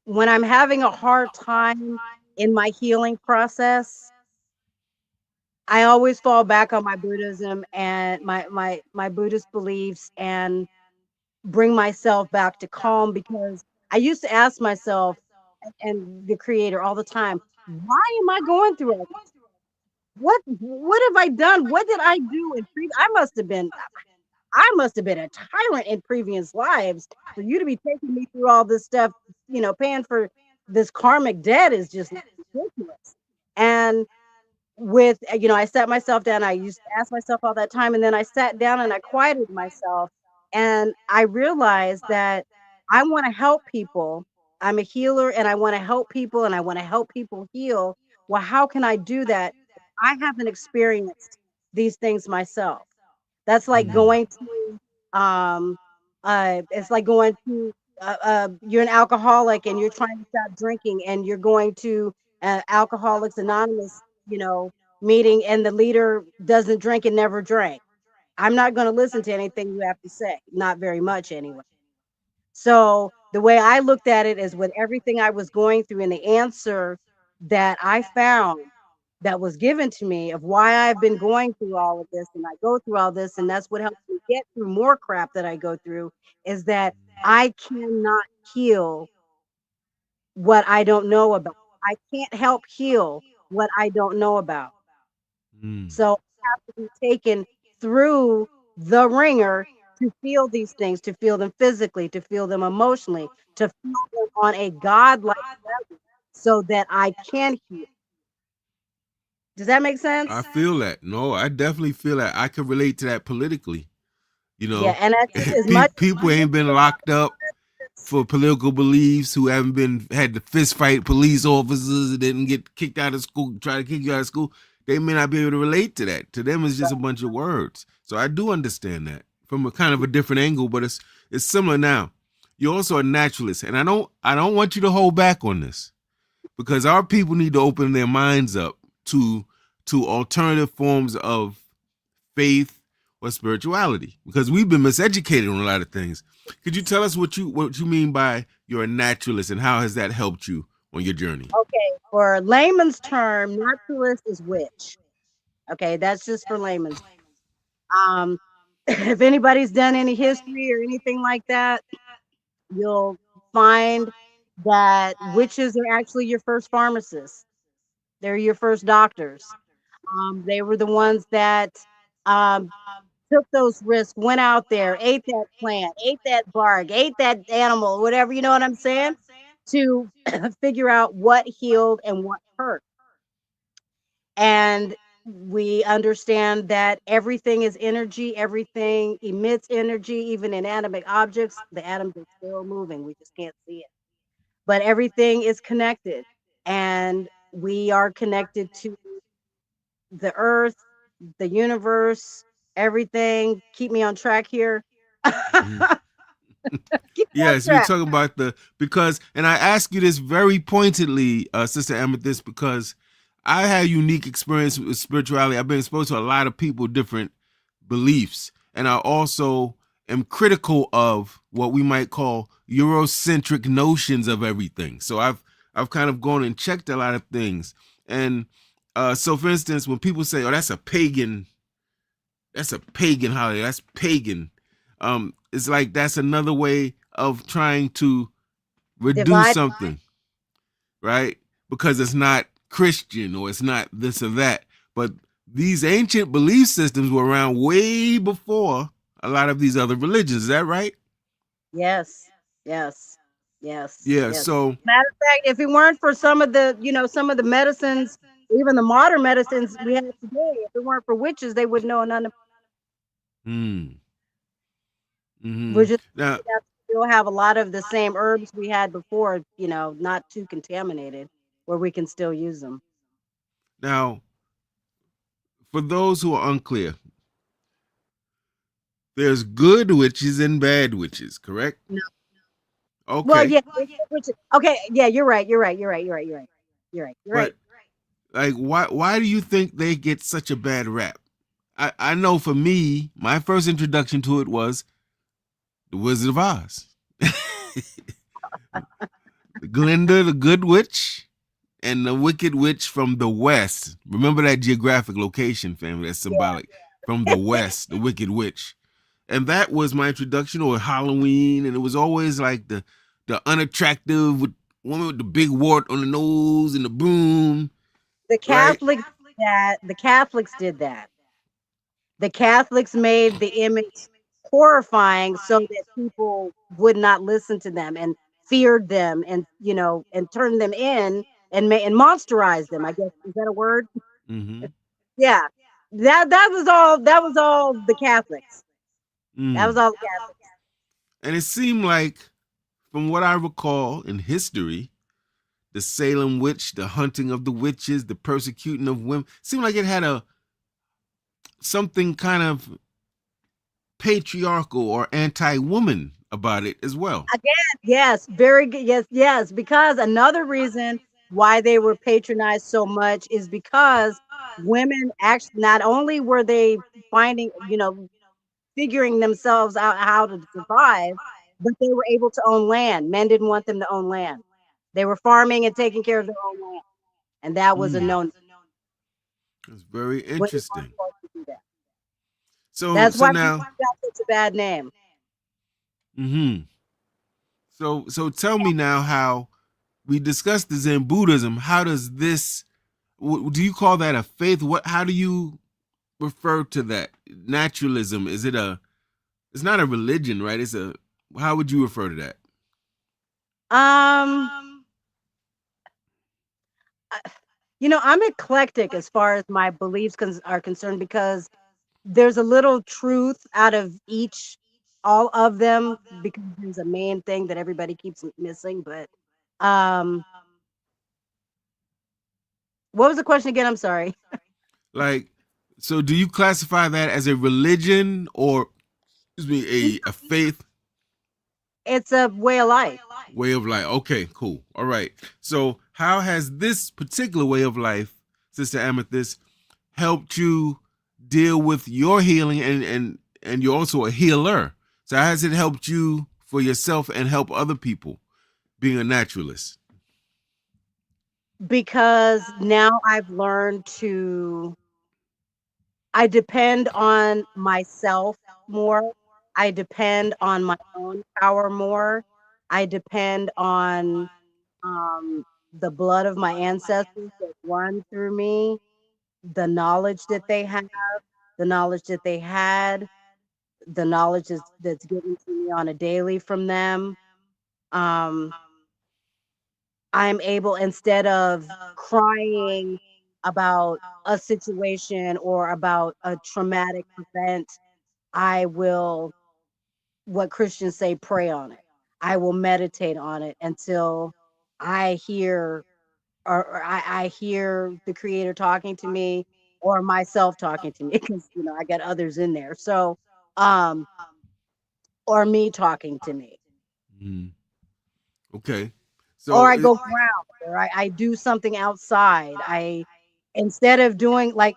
when I'm having a hard time in my healing process, I always fall back on my Buddhism and my Buddhist beliefs, and bring myself back to calm, because I used to ask myself and the creator all the time, why am I going through all this? What have I done? What did I do in I must have been a tyrant in previous lives for you to be taking me through all this stuff, paying for this karmic debt is just ridiculous. And I sat myself down. I used to ask myself all that time, and then I sat down and I quieted myself, and I realized that I want to help people. I'm a healer, and I want to help people, and I want to help people heal. Well, how can I do that? I haven't experienced these things myself. That's like going to, it's like going to, you're an alcoholic and you're trying to stop drinking, and you're going to Alcoholics Anonymous, meeting, and the leader doesn't drink and never drank. I'm not going to listen to anything you have to say, not very much anyway. So the way I looked at it is, with everything I was going through and the answer that I found that was given to me of why I've been going through all of this, and I go through all this, and that's what helps me get through more crap that I go through, is that I cannot heal what I don't know about. I can't help heal what I don't know about. Mm. So I have to be taken through the ringer to feel these things, to feel them physically, to feel them emotionally, to feel them on a godlike level, so that I can heal. Does that make I sense? feel that. No, I definitely feel that. I could relate to that politically. You Yeah, know, and as much as people ain't been locked up for political beliefs, who haven't been had to fist fight police officers and didn't get kicked out of school, try to kick you out of school. They may not be able to relate to that. To them, it's just a bunch of words. So I do understand that from a kind of a different angle, but it's similar. Now, you're also a naturalist, and I don't want you to hold back on this, because our people need to open their minds up to alternative forms of faith or spirituality, because we've been miseducated on a lot of things. Could you tell us what you mean by you're a naturalist, and how has that helped you on your journey? Okay, for layman's term, naturalist is witch. Okay, that's just for layman's. Um, if anybody's done any history or anything like that, you'll find that witches are actually your first pharmacists. They're your first doctors. They were the ones that um, took those risks, went out there, ate that plant, ate that bark, ate that animal, whatever, you know what I'm saying? To figure out what healed and what hurt. And we understand that everything is energy, everything emits energy, even inanimate objects. The atoms are still moving, we just can't see it. But everything is connected, and we are connected to the earth, the universe, everything. Keep me on track here. Mhm. Keep me on Yes, we're track. talking about because, and I ask you this very pointedly, Sister Amethyst, because I had a unique experience with spirituality. I've been exposed to a lot of people, different beliefs, and I also am critical of what we might call Eurocentric notions of everything. So I've kind of gone and checked a lot of things. And so for instance, when people say, "Oh, that's a pagan holiday, that's pagan," it's like that's another way of trying to reduce Divide. something, right? Because it's not Christian or it's not this or that. But these ancient belief systems were around way before a lot of these other religions. Is that right? Yes, yes, yes, Yeah. yes. So, Matter of fact, if it weren't for some of the, some of the medicines, even the modern medicines we have today, if it weren't for witches, they wouldn't know none of. hmm, We're hmm. just Now, we have still have a lot of the same herbs we had before, not too contaminated, where we can still use them. now, for those who are unclear, there's good witches and bad witches, correct? No. Well, Okay, yeah, okay, yeah, you're right, you're right, you're right, you're right, you're right, you're right, you're right. but like, why do you think they get such a bad rap? I know for me, my first introduction to it was The Wizard of Oz. Glinda the Good Witch and the Wicked Witch from the West. Remember that geographic location, family, that's symbolic. From the West, the Wicked Witch. And that was my introduction, or Halloween, and it was always like the unattractive woman with the big wart on the nose and the broom, The right? Catholics the Catholics did that. The Catholics made the image horrifying so that people would not listen to them and feared them, and and turned them in, and monsterized them. I guess, is that a word? Mm-hmm. Yeah. That was all the Catholics. That was Mm. all the Catholics. And it seemed like, from what I recall in history, the Salem witch, the hunting of the witches, the persecuting of women, seemed like it had a something kind of patriarchal or anti-woman about it as well. Again, yes, very good. Yes, yes. Because another reason why they were patronized so much is because women actually, not only were they finding, figuring themselves out how to survive, but they were able to own land. Men didn't want them to own land. They were farming and taking care of their own land. And that was a Mm. no. That's very Women weren't interesting. supposed to do that. So That's so why we now, got such a bad name. mm-hmm. So tell me now, how we discussed the Zen Buddhism. How does this? Do you call that a faith? What? How do you refer to that? Naturalism? Is it a? It's not a religion, right? It's a. How would you refer to that? Um, I'm eclectic as far as my beliefs are concerned, because there's a little truth out of each, all of them, because there's a main thing that everybody keeps missing. But um, what was the question again? I'm sorry. Like, so do you classify that as a religion, or excuse me, a faith? It's a way of life. Way of life. Okay, cool. All right. So, how has this particular way of life, Sister Amethyst, helped you deal with your healing, and you're also a healer. So, how has it helped you for yourself and help other people being a naturalist? Because now I've learned I depend on myself more. I depend on my own power more. I depend on the blood of my ancestors that run through me, the knowledge that they have, the knowledge that they had, the knowledge that's given to me on a daily from them. Um, I'm able, instead of crying about a situation or about a traumatic event, I will, what Christians say, pray on it. I will meditate on it until I hear, or I hear the creator talking to me, or myself talking to me, because I got others in there. So um or me talking to me, Mm, okay. or So, I go ground, or I do something outside. I Instead of doing like,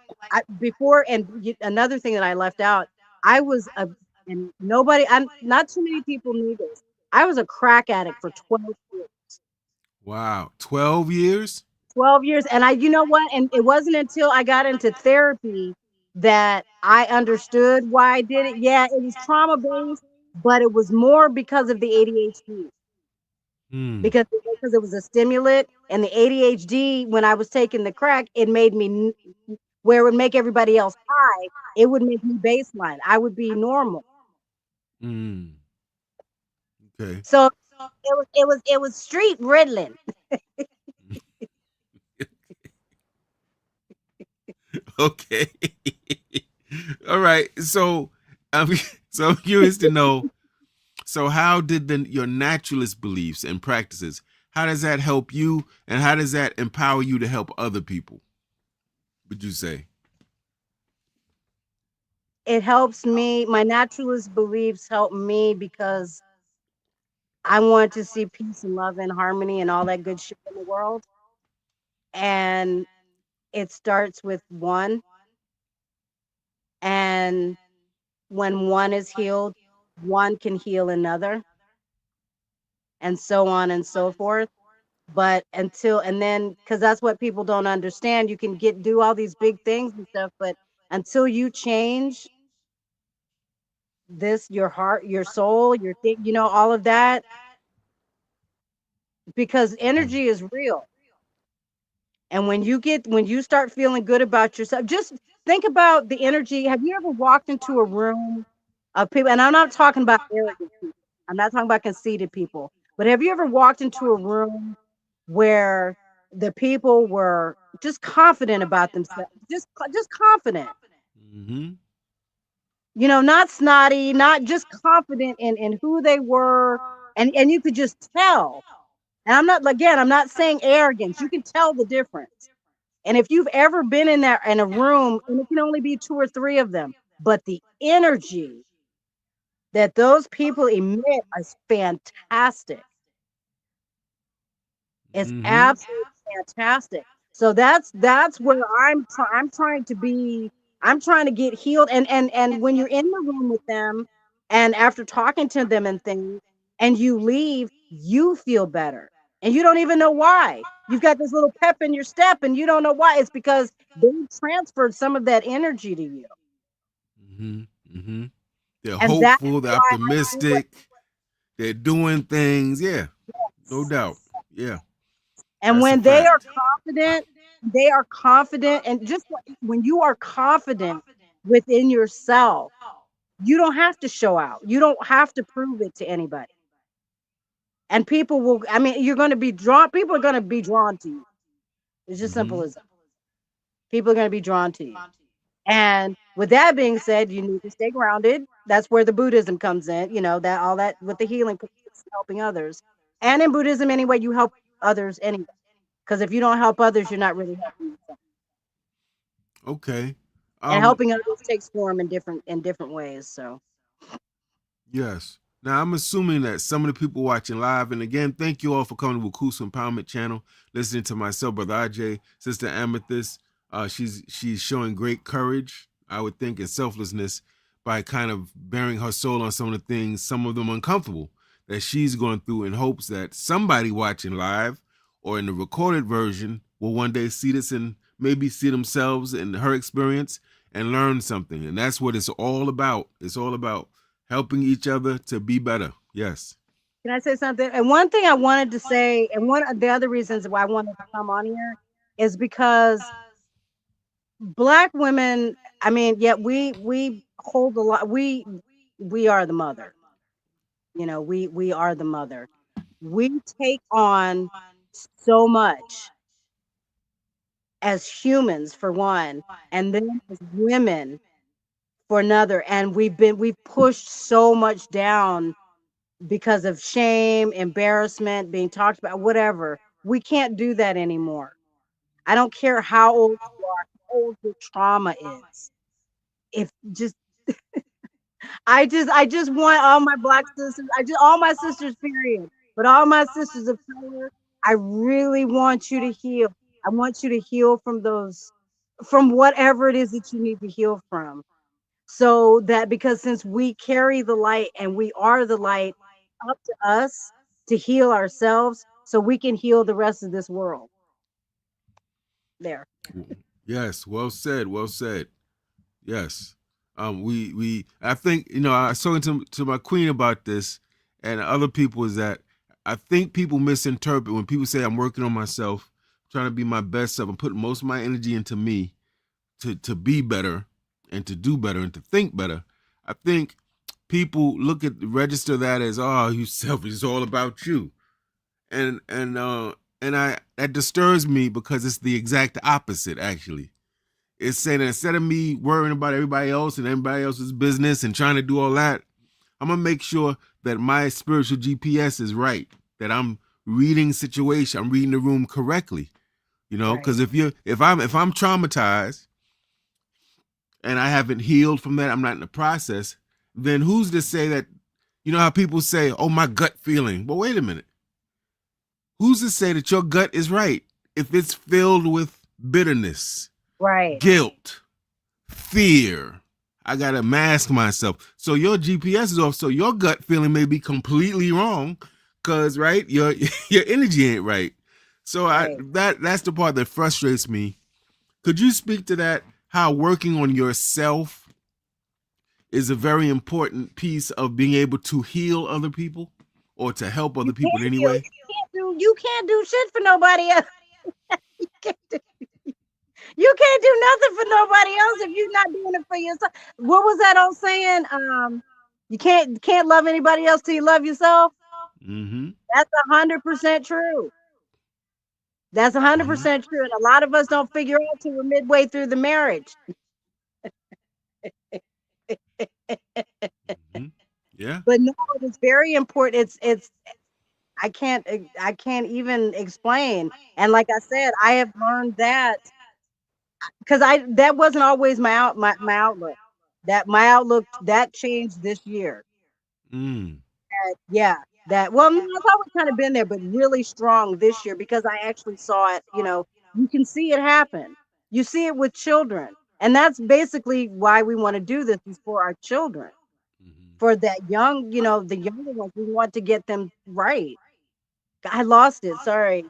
before, and another thing that I left out, I was a And nobody, I'm not too many people knew this. I was a crack addict for 12 years. Wow. 12 years? 12 years. And you know what? And it wasn't until I got into therapy that I understood why I did it. Yeah, it was trauma based, but it was more because of the ADHD. Hmm. Because it was a stimulant, and the ADHD, when I was taking the crack, it made me where it would make everybody else high, it would make me baseline. I would be normal. Hmm. Okay. So it was street riddling. Okay. All right. So I'm so I'm curious to know. So how did your naturalist beliefs and practices, how does that help you, and how does that empower you to help other people? Would you say? It helps me. My naturalist beliefs help me because I want to see peace and love and harmony and all that good shit in the world. And it starts with one. And when one is healed, one can heal another, and so on and so forth. But and then, because that's what people don't understand, you can do all these big things and stuff, but until you change your heart, your soul, your thing, all of that, because energy is real. And when you start feeling good about yourself, just think about the energy. Have you ever walked into a room of people? And I'm not talking about arrogant people. I'm not talking about conceited people. But have you ever walked into a room where the people were just confident about themselves, just confident, Mm-hmm. not snotty, not just confident in who they were, and you could just tell. And I'm not saying arrogance. You can tell the difference. And if you've ever been in a room, and it can only be two or three of them, but the energy that those people emit is fantastic. It's Mm-hmm. absolutely fantastic. So that's where I'm trying to be. I'm trying to get healed. And when you're in the room with them, and after talking to them and things, and you leave, you feel better, and you don't even know why. You've got this little pep in your step, and you don't know why. It's because they transferred some of that energy to you, Mm-hmm. Mm-hmm. They're and that's hopeful, they're why I do what. optimistic, they're doing things. Yeah, no doubt. Yeah, And that's a when fact. they are confident. And just when you are confident within yourself, you don't have to show out. You don't have to prove it to anybody. And people will, I mean, you're going to be drawn, people are going to be drawn to you. It's just Mm-hmm. simple as that. People are going to be drawn to you. And with that being said, you need to stay grounded. That's where the Buddhism comes in, that all that with the healing, helping others. And in Buddhism, anyway, you help others anyway. Because if you don't help others, you're not really helping yourself. Okay. And Um, helping others takes form in different ways. So yes. Now I'm assuming that some of the people watching live, and again, thank you all for coming to WUCUSU Empowerment channel, listening to myself, Brother Agyei, Sister Amethyst. She's showing great courage, I would think, and selflessness by kind of bearing her soul on some of the things, some of them uncomfortable, that she's going through, in hopes that somebody watching live or in the recorded version will one day see this and maybe see themselves in her experience and learn something. And that's what it's all about. It's all about helping each other to be better. Yes. can I say something? And one thing I wanted to say, and one of the other reasons why I wanted to come on here is because Black women, I mean, yet we hold a lot. We are the mother. We are the mother. We take on so much as humans for one, and then as women for another. And we've pushed so much down because of shame, embarrassment, being talked about, whatever. We can't do that anymore. I don't care how old you are, how old your trauma is. If just I just want all my Black sisters, all my sisters, period. But all my sisters of color, I really want you to heal. I want you to heal from whatever it is that you need to heal from. So that, because since we carry the light and we are the light, up to us to heal ourselves so we can heal the rest of this world. There. Yes, well said, well said. Yes. I think, I was talking to my queen about this and other people, is that I think people misinterpret when people say I'm working on myself, trying to be my best self. I'm putting most of my energy into me to be better and to do better and to think better. I think people register that as, oh, you selfish, it's all about you. And that disturbs me because it's the exact opposite, actually. It's saying that instead of me worrying about everybody else and everybody else's business and trying to do all that, I'm gonna make sure that my spiritual GPS is right, that I'm reading situation, I'm reading the room correctly. Right. Because if I'm traumatized and I haven't healed from that, I'm not in the process, then who's to say that, how people say, oh, my gut feeling. Well, wait a minute. Who's to say that your gut is right if it's filled with bitterness, Right. guilt, fear? I gotta mask myself. So your GPS is off. So your gut feeling may be completely wrong, cause right, your your energy ain't right. So Right. that's the part that frustrates me. Could you speak to that? How working on yourself is a very important piece of being able to heal other people or to help other You people in can't any heal. way? You can't do shit for nobody else. You can't do, you can't do nothing for nobody else if you're not doing it for yourself. What was that old saying? You can't love anybody else till you love yourself. Mm-hmm. That's 100% true. That's Mm-hmm. 100% true. And a lot of us don't figure out till we're midway through the marriage. Mm-hmm. Yeah. But no, it is very important. It's I can't even explain. And like I said, I have learned that because I that wasn't always my outlook. That my outlook that changed this year. Mm. Yeah, that well, no, it's always kind of been there, but really strong this year because I actually saw it. You can see it happen. You see it with children, and that's basically why we want to do this is for our children, Mm-hmm. for that young, the younger ones. We want to get them right. I lost it. Sorry.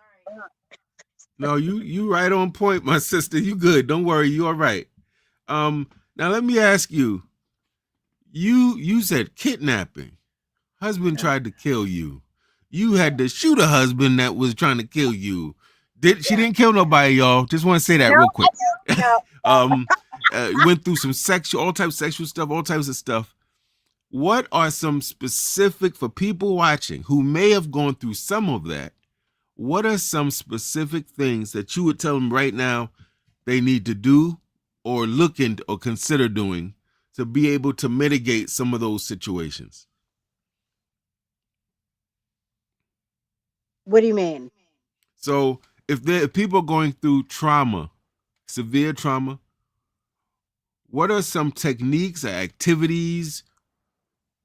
No, you right on point, my sister. You good. Don't worry, you all right. Now let me ask you. You said kidnapping. Husband Yeah. tried to kill you. You had to shoot a husband that was trying to kill you. She Yeah. didn't kill nobody, y'all. Just want to say that No, real I quick. don't. No, no. um, went through some all types of sexual stuff, all types of stuff. What are some specific for people watching who may have gone through some of that? What are some specific things that you would tell them right now they need to do or look into or consider doing to be able to mitigate some of those situations? What do you mean? So if people are going through trauma, severe trauma, what are some techniques or activities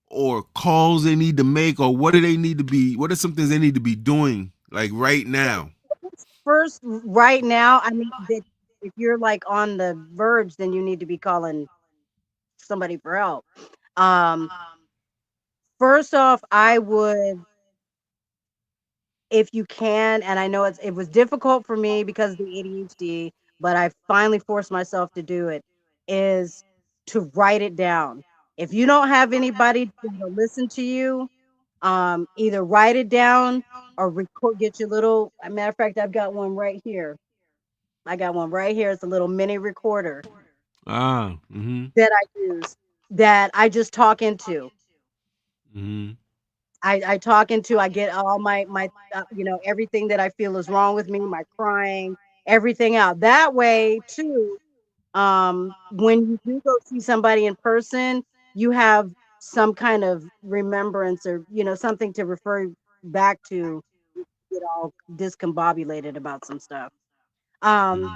or calls they need to make, or what do they need to be? What are some things they need to be doing like right now? First, right now, I mean, that if you're like on the verge, then you need to be calling somebody for help. Um, First off, I would, if you can, and I know it was difficult for me because of the ADHD, but I finally forced myself to do it, is to write it down. If you don't have anybody to listen to you, either write it down or record, get your little, a matter of fact, I've got one right here. I got one right here. It's a little mini recorder Ah, mm-hmm, that I use that I just talk into. mm-hmm, I talk into, I get all my everything that I feel is wrong with me, my crying, everything out. That way too, when you do go see somebody in person, you have some kind of remembrance or something to refer back to, get all discombobulated about some stuff. Um,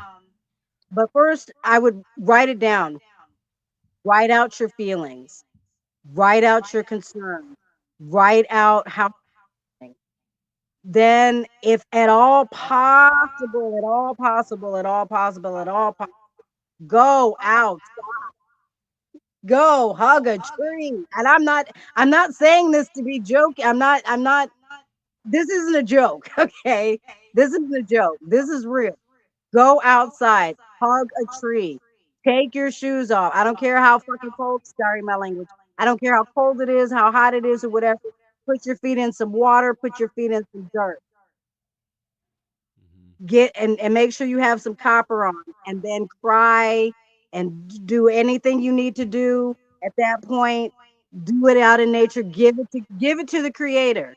but first I would write it down. Write out your feelings. Write out your concerns. Write out how. Then, if at all possible, at all possible, at all possible, at all possible, go out. Go hug a tree. And I'm not saying this to be joking. I'm not this isn't a joke, okay? This isn't a joke. This is real. Go outside, hug a tree, take your shoes off. I don't care how fucking cold, sorry my language. I don't care how cold it is, how hot it is, or whatever. Put your feet in some water, put your feet in some dirt. Mhm. Get and make sure you have some copper on, and then cry and do anything you need to do at that point. Do it out in nature. Give it to the creator.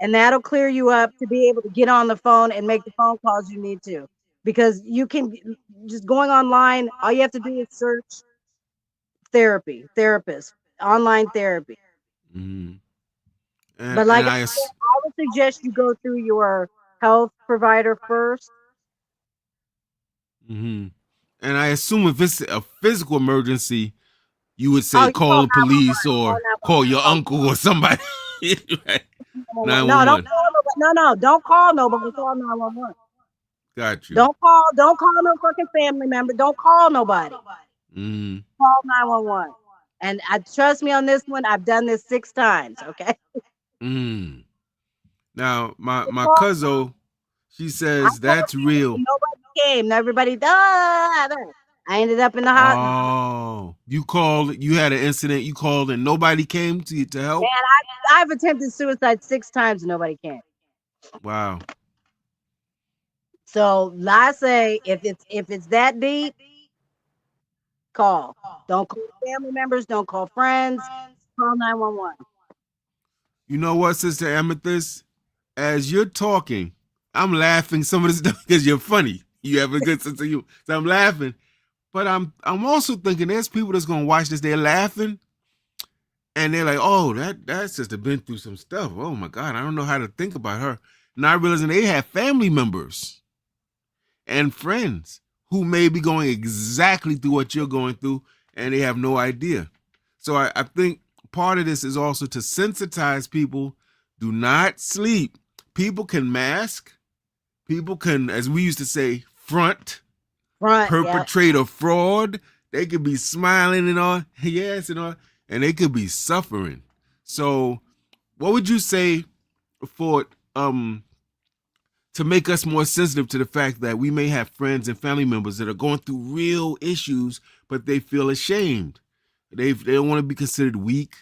And that'll clear you up to be able to get on the phone and make the phone calls you need to. Because you can just going online, all you have to do is search therapist, online therapy. Mhm. But And like I said, I would suggest you go through your health provider first. mhm. And I assume if it's a physical emergency, you would Oh, say you call call the police or call your 911. uncle or somebody. Right? No, don't 911. call nobody. No, don't call nobody. Call 911. Got you. Don't call no fucking family member. Don't call nobody. Mm, Call 911. And trust me on this one, I've done this 6 times. Okay. mm. Now, my Call- cousin, she I says called that's people real. and nobody came. Everybody died. I ended up in the hospital. Oh, you called. You had an incident. You called and nobody came to Man, help. I've attempted suicide 6 times and nobody came. Wow. So I say if it's that deep, call. Don't call family members. Don't call friends. Call 911. You know what, Sister Amethyst? As you're talking, I'm laughing some of this stuff because you're funny. You have a good sense of humor. So I'm laughing. But I'm also thinking there's people that's gonna watch this, they're laughing and they're like, oh, that sister been through some stuff. Oh my God, I don't know how to think about her. Not realizing they have family members and friends who may be going exactly through what you're going through and they have no idea. So I think part of this is also to sensitize people. Do not sleep. People can mask, people can, as we used to say, front, Front. Yeah. perpetrate a fraud. They could be smiling and all, yes, and all, and they could be suffering. So, what would you say for to make us more sensitive to the fact that we may have friends and family members that are going through real issues, but they feel ashamed. They don't want to be considered weak,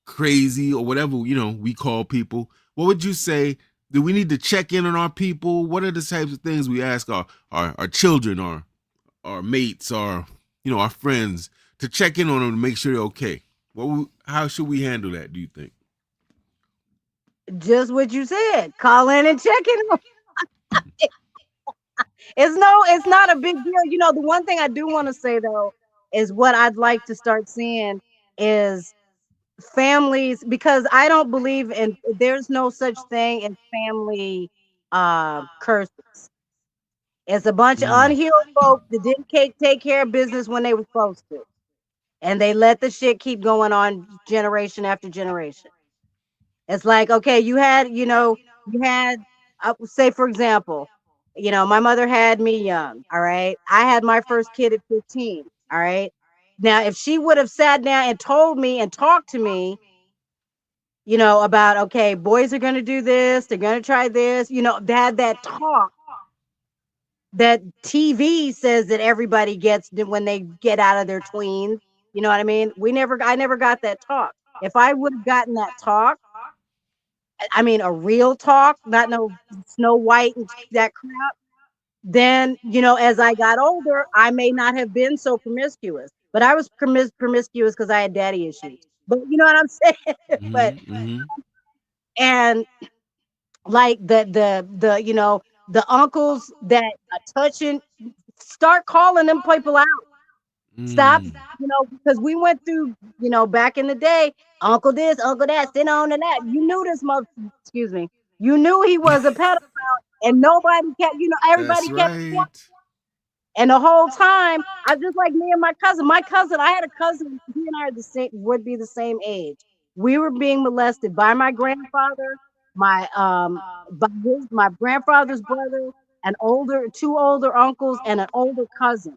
crazy, or whatever we call people. What would you say? Do we need to check in on our people? What are the types of things we ask our children, our mates, our friends to check in on them to make sure they're okay? How should we handle that? Do you think? Just what you said. Call in and check in. It's not a big deal. The one thing I do want to say though is what I'd like to start seeing is families, because I don't believe in, there's no such thing as family curses. It's a bunch of Mm. unhealed folks that didn't take care of business when they were supposed to. And they let the shit keep going on generation after generation. It's like, okay, you had, say for example, my mother had me young. All right. I had my first kid at 15. All right. Now, if she would have sat down and told me and talked to me, about, okay, boys are going to do this, they're going to try this, they had that talk that TV says that everybody gets when they get out of their tweens. You know what I mean? I never got that talk. If I would have gotten that talk, I mean, a real talk, not no Snow White and that crap, then, as I got older, I may not have been so promiscuous, but I was promiscuous because I had daddy issues. But you know what I'm saying? But, Mm-hmm. Mm-hmm. and like the uncles that are touching, start calling them people out. Stop, Mm. because we went through, back in the day, uncle this, uncle that, sit on and that. You knew this mother, excuse me, you knew he was a pedophile, and nobody kept, That's everybody kept. right. And the whole time, I just like me and my cousin. My cousin, I had a cousin. He and I are the same. Would be the same age. We were being molested by my grandfather, my grandfather's brother, two older uncles, and an older cousin.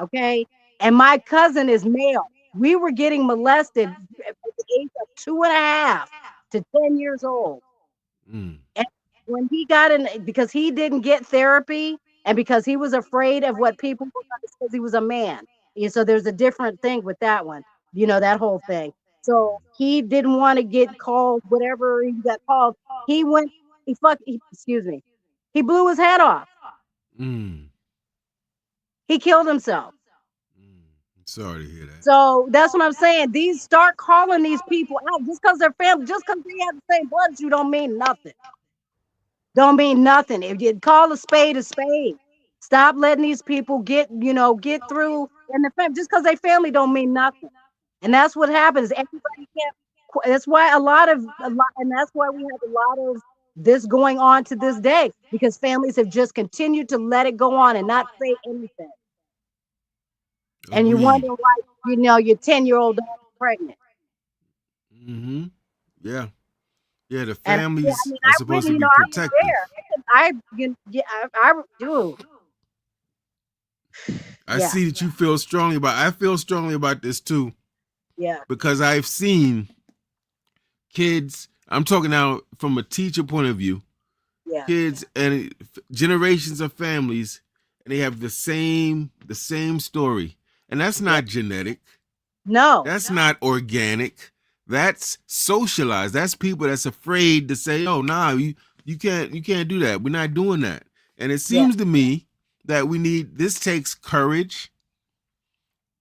Okay, and my cousin is male. We were getting molested at the age of 2.5 to 10 years old. Mm. And when he got in, because he didn't get therapy and because he was afraid of what people were going to say, because he was a man. And so there's a different thing with that one, that whole thing. So he didn't want to get called whatever he got called. He went, excuse me, he blew his head off. Mm. He killed himself. Mm. Sorry to hear that. So that's what I'm saying. These start calling these people out just because they're family, just because they have the same blood as you don't mean nothing. Don't mean nothing. If you call a spade, stop letting these people get through in the family. Just because they family don't mean nothing. And that's what happens. Everybody can't. That's why and that's why we have a lot of this going on to this day, because families have just continued to let it go on and not say anything. And you Agreed. wonder why, your 10-year-old daughter is pregnant. Mm-hmm. Yeah. Yeah, the And yeah, I families mean, are I supposed really, to be I was protective. there. I do. I Yeah, see that you feel strongly about I feel strongly about this too, yeah, because I've seen kids, I'm talking now from a teacher point of view, yeah, kids and generations of families, and they have the same story. And that's yeah. not genetic. No, That's not organic. That's socialized. That's people that's afraid to say, "Oh, nah, you can't do that. We're not doing that." And it yeah, seems to me that this takes courage.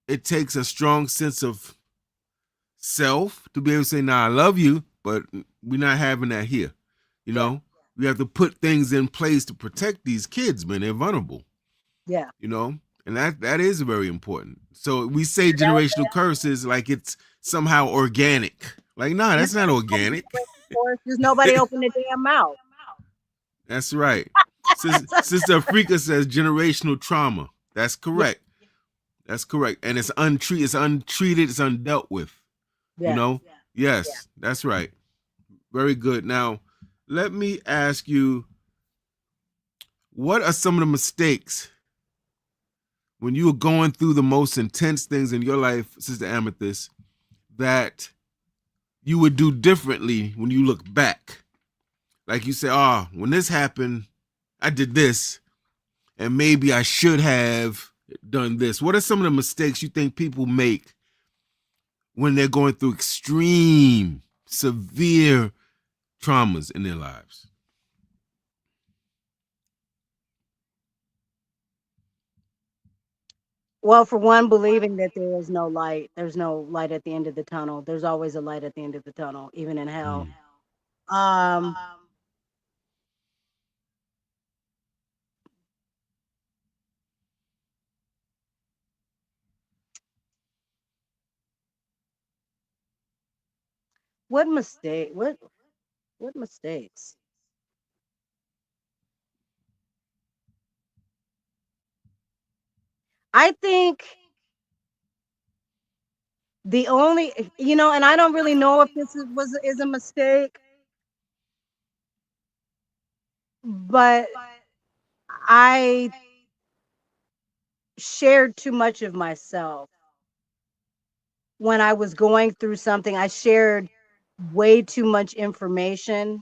It takes a strong sense of self to be able to say, "Nah, I love you, but we're not having that here." You yeah, know, we have to put things in place to protect these kids, man. They're vulnerable. yeah. You know, and that is very important. So we say That, generational curses like it's somehow organic. Like, nah, no, that's not organic. of course, just nobody opened the damn mouth. That's right. Sister Afrika says generational trauma. That's Yeah, correct. That's correct. And it's untreated, it's undealt with. You yeah. know? Yes, that's right. Very good. Now, let me ask you, what are some of the mistakes when you were going through the most intense things in your life, Sister Amethyst, that you would do differently when you look back? Like you say, oh, when this happened, I did this, and maybe I should have done this. What are some of the mistakes you think people make when they're going through extreme, severe traumas in their lives? Well, for one, believing that there is no light. There's no light at the end of the tunnel. There's always a light at the end of the tunnel, even in hell. Mm. Um, what mistake? What mistakes? I think the only, and I don't really know if this is a mistake, but I shared too much of myself when I was going through something. I shared way too much information,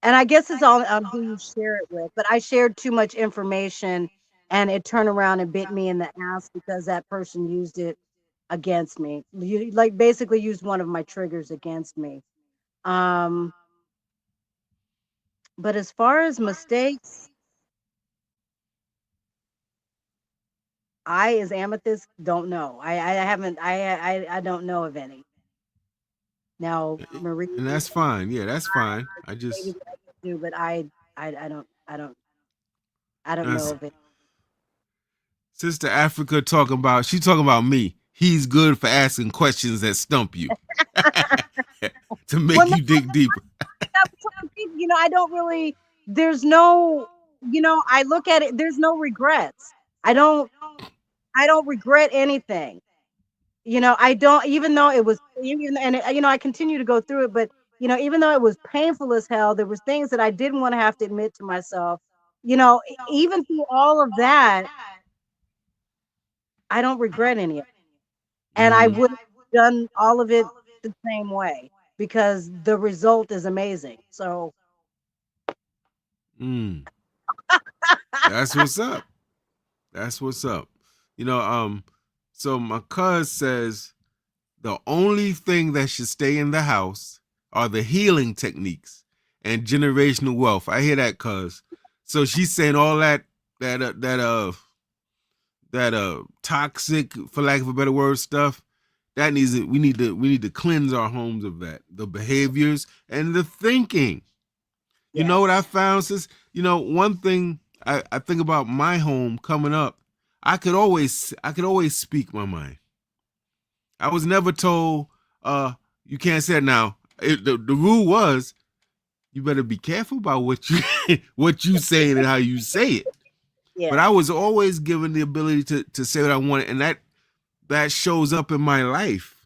and I guess it's all on who you share it with, but I shared too much information and it turned around and bit me in the ass because that person used it against me. Like basically used one of my triggers against me. Um, but as far as mistakes, I, as Amethyst, don't know. I haven't. I don't know of any. Now, Marie, And that's fine. Yeah, that's fine. I maybe just that I could do, but I don't know that's of it. Sister Africa she's talking about me. He's good for asking questions that stump you to Well, make no, you dig deeper. I don't really. There's no. I look at it. There's no regrets. I don't. I don't regret anything. I don't. Even though it was, I continue to go through it, but even though it was painful as hell, there was things that I didn't want to have to admit to myself Even through all of that, I don't regret any of it. And I Mm-hmm. would have done all of it the same way because the result is amazing. So, Mm. That's what's up. That's what's up. You know, so my cuz says the only thing that should stay in the house are the healing techniques and generational wealth. I hear that, cuz. So she's saying all that uh, that uh that toxic, for lack of a better word, stuff that needs it. We need to cleanse our homes of that, the behaviors and the thinking. You know what I yes. found, sis? One thing I think about my home coming up, I could always speak my mind. I was never told you can't say it now. The rule was you better be careful about what you what you say and how you say it. But I Yes. was always given the ability to say what I wanted, and that shows up in my life,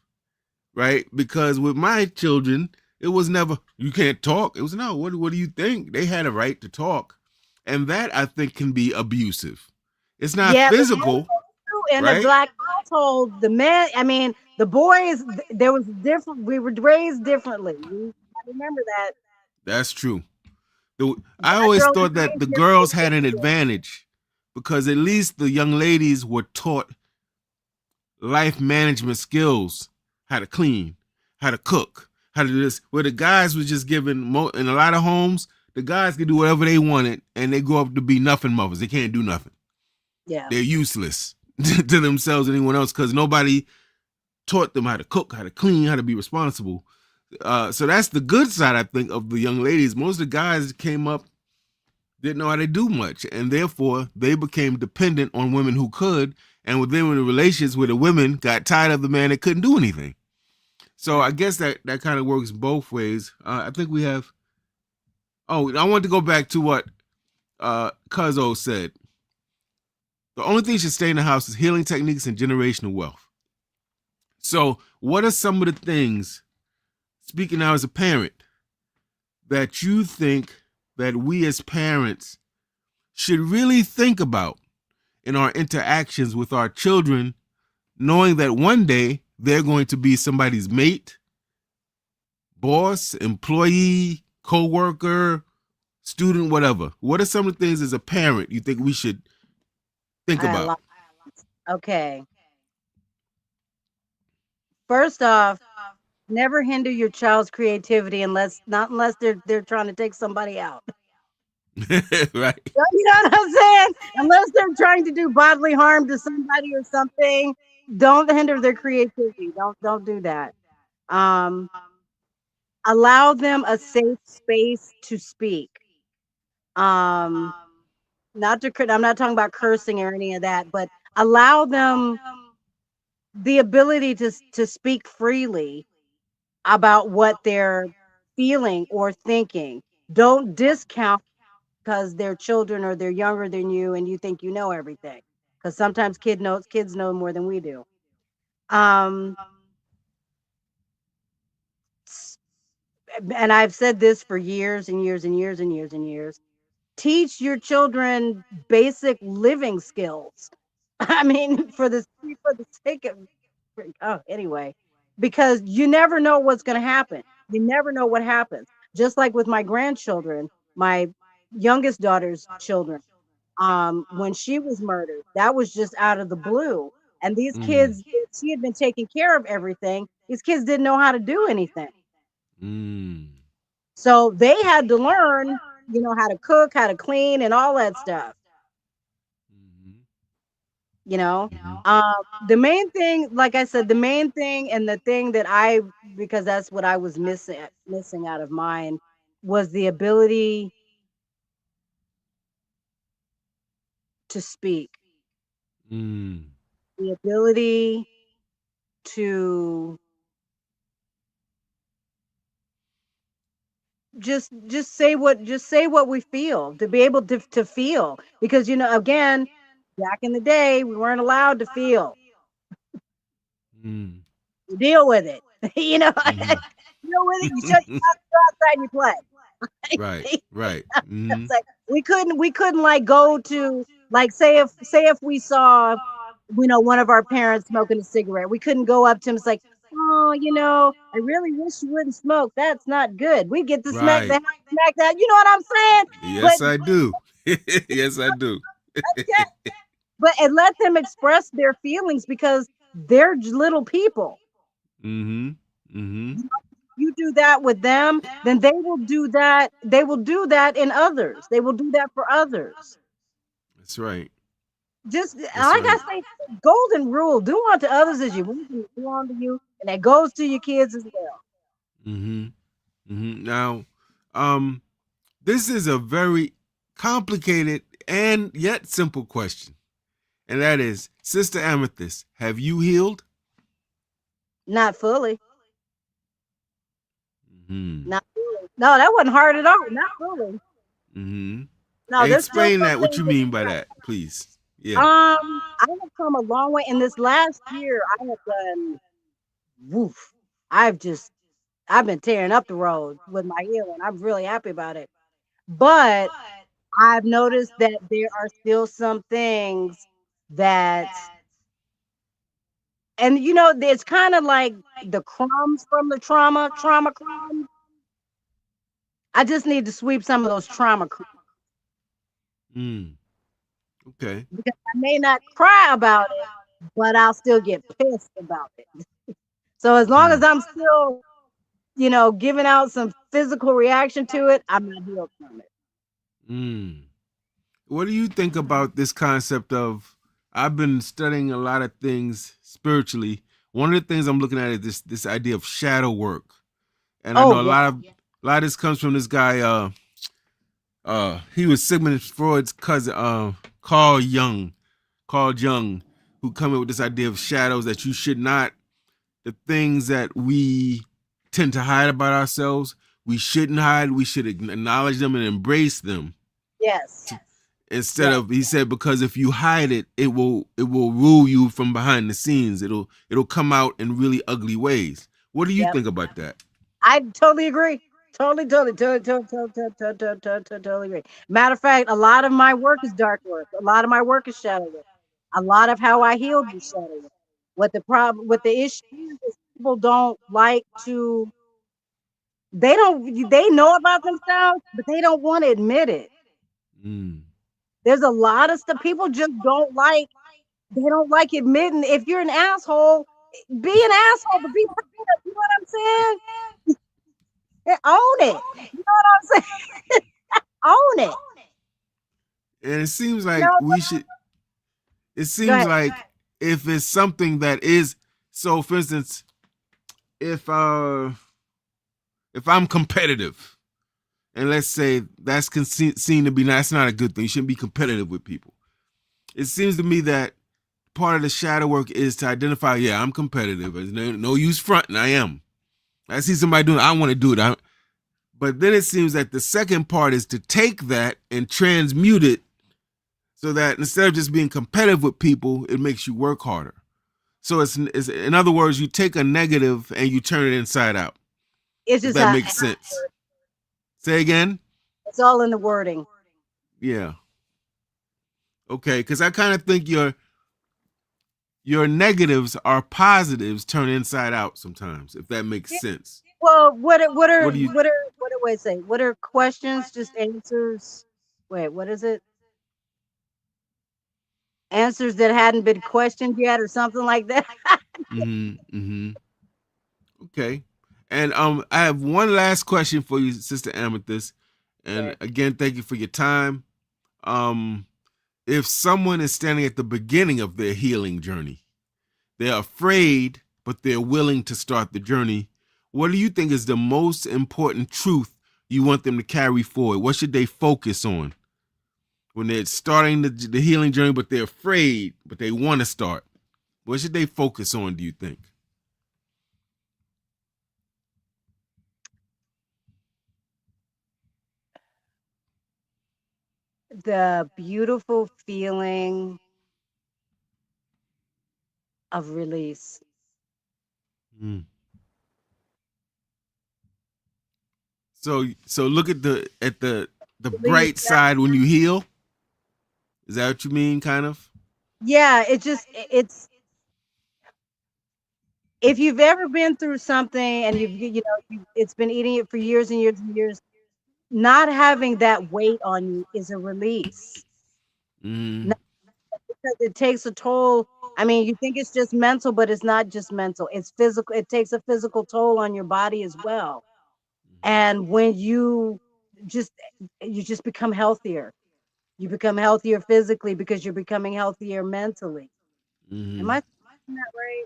right? Because with my children, it was never you can't talk. It was no, what do you think? They had a right to talk. And that I think can be abusive. It's not Yeah, but physical, in a right? black household, the men, I mean, the boys, there was different, we were raised differently. I remember that. That's true. I Black always girls were thought that raised the girls had an differently. advantage because at least the young ladies were taught life management skills, how to clean, how to cook, how to do this. Where the guys was just given in a lot of homes, the guys could do whatever they wanted, and they grow up to be nothing mothers. They can't do nothing. Yeah. They're useless to themselves and anyone else because nobody taught them how to cook, how to clean, how to be responsible. So that's the good side, I think, of the young ladies. Most of the guys came up didn't know how to do much, and therefore they became dependent on women who could. And with them in the relations where the women got tired of the man that couldn't do anything. So I Right. guess that kind of works both ways. I think we have. Oh, I want to go back to what Cuzzo said. The only thing should stay in the house is healing techniques and generational wealth. So, what are some of the things, speaking now as a parent, that you think that we as parents should really think about in our interactions with our children, knowing that one day they're going to be somebody's mate, boss, employee, co-worker, student, whatever? What are some of the things as a parent you think we should think I about? like. Okay. First off, never hinder your child's creativity unless they're trying to take somebody out. Right. You know what I'm saying? Unless they're trying to do bodily harm to somebody or something, don't hinder their creativity. Don't do that. Um, Allow them a safe space to speak. Um, I'm not talking about cursing or any of that, but allow them the ability to speak freely about what they're feeling or thinking. Don't discount because they're children or they're younger than you and you think you know everything. Because sometimes kids know more than we do. Um, s- and I've said this for years and years and years and years and years. Teach your children basic living skills. I mean, for the sake of anyway, because you never know what's going to happen. You never know what happens. Just like with my grandchildren, my youngest daughter's children, when she was murdered, that was just out of the blue. And these Mm, kids, she had been taking care of everything. These kids didn't know how to do anything. mm, So they had to learn, how to cook, how to clean, and all that stuff. mhm, You know, mhm, the main thing, like I said, the main thing and the thing that because that's what I was missing out of mine was the ability to speak, mm, the ability to just say what we feel, to be able to feel, because again, back in the day, we weren't allowed to feel. mm, You deal with it. mhm. Deal with it. You shut your mouth, you go outside and you play. Right. Right. It's like we couldn't like go to like say if we saw one of our parents smoking a cigarette, we couldn't go up to him. It's like, oh, I really wish you wouldn't smoke. That's not good. We get to Right. smack that. You know what I'm saying? But Yes, I do. Yes, I do. yeah, and let them express their feelings because they're little people. Mm-hmm. Mm-hmm. You do that with them, then they will do that. They will do that in others. They will do that for others. That's right. Just like That's I right. say, golden rule: do unto others as you want them to do unto you, and that goes to your kids as well. Mm-hmm. Mm-hmm. Now, um, this is a very complicated and yet simple question. And that is, Sister Amethyst, have you healed? Not fully, Mm-hmm. not fully. No, that wasn't hard at all. Not fully. Mm-hmm. No, there's still Explain some that, what things you that mean by that, please. Yeah. I have come a long way. In this last year, I have done woof. I've just I've been tearing up the road with my healing. I'm really happy about it. But I've noticed that there are still some things that, and it's kind of like the crumbs from the trauma crumbs. I just need to sweep some of those trauma crumbs Mm. Okay. because I may not cry about it, but I'll still get pissed about it. So as long as Mm. I'm still, giving out some physical reaction to it, I'm not healed from it. Mm. What do you think about this concept of? I've been studying a lot of things spiritually. One of the things I'm looking at is this idea of shadow work, and I Oh know yeah, a lot of this comes from this guy. He was Sigmund Freud's cousin, Carl Jung, who come up with this idea of shadows, that you should not, the things that we tend to hide about ourselves, we shouldn't hide. We should acknowledge them and embrace them. yes, Instead yes, of, he said, because if you hide it, it will rule you from behind the scenes. It'll come out in really ugly ways. What do you yep. think about that? I totally agree. Totally agree. Matter of fact, a lot of my work is dark work. A lot of my work is shadow work. A lot of how I healed is shadow work. What the issue is people don't like to. They know about themselves, but they don't want to admit it. Mm. There's a lot of stuff people just don't like. They don't like admitting if you're an asshole. Be an asshole, but be proud. You know what I'm saying? Own it. You know what I'm saying? Own it. And it seems You know, like we should. It go seems ahead. like if it's something that is, so, for instance, if uh if I'm competitive, and let's say that's seen to be, that's not a good thing. You shouldn't be competitive with people. It seems to me that part of the shadow work is to identify, yeah, I'm competitive. There's no use fronting. I am. I see somebody doing it, I want to do it. But then it seems that the second part is to take that and transmute it so that instead of just being competitive with people, it makes you work harder. So it's in other words, you take a negative and you turn it inside out. It's If just that how makes sense. Say again. it's all in the wording. Yeah. Okay. Because I kind of think your negatives are positives turned inside out sometimes. If that makes Yeah. sense. Well, what are What do you? what do I say? What are questions? Just answers. Wait, what is it? Answers that hadn't been questioned yet, or something like that. Mm-hmm. Mm-hmm. Okay. And I have one last question for you, Sister Amethyst. And Okay. again, thank you for your time. Um, if someone is standing at the beginning of their healing journey, they're afraid, but they're willing to start the journey. What do you think is the most important truth you want them to carry forward? What should they focus on when they're starting the healing journey, but they're afraid, but they want to start? What should they focus on, do you think? The beautiful feeling of release. Mm. So look at the Believe bright that. side when you heal. Is that what you mean, kind of? Yeah, it's if you've ever been through something and it's been eating it for years and years and years, not having that weight on you is a release. Mm-hmm. Not because it takes a toll. I mean, you think it's just mental, but it's not just mental. It's physical. It takes a physical toll on your body as well. And when just you just become healthier. You become healthier physically because you're becoming healthier mentally. Am Mm-hmm. I saying that right?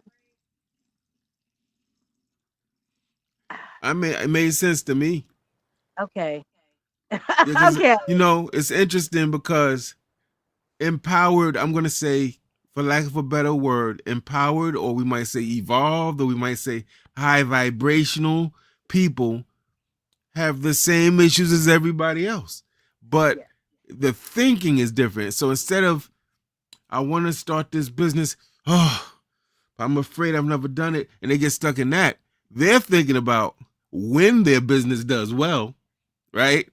I mean, it made sense to me. Okay. Yeah, because Okay. it's interesting because empowered, I'm gonna say, for lack of a better word, empowered, or we might say evolved, or we might say high vibrational people have the same issues as everybody else. But Yeah. the thinking is different. So instead of I want to start this business, oh, I'm afraid I've never done it, and they get stuck in that, they're thinking about when their business does well, right?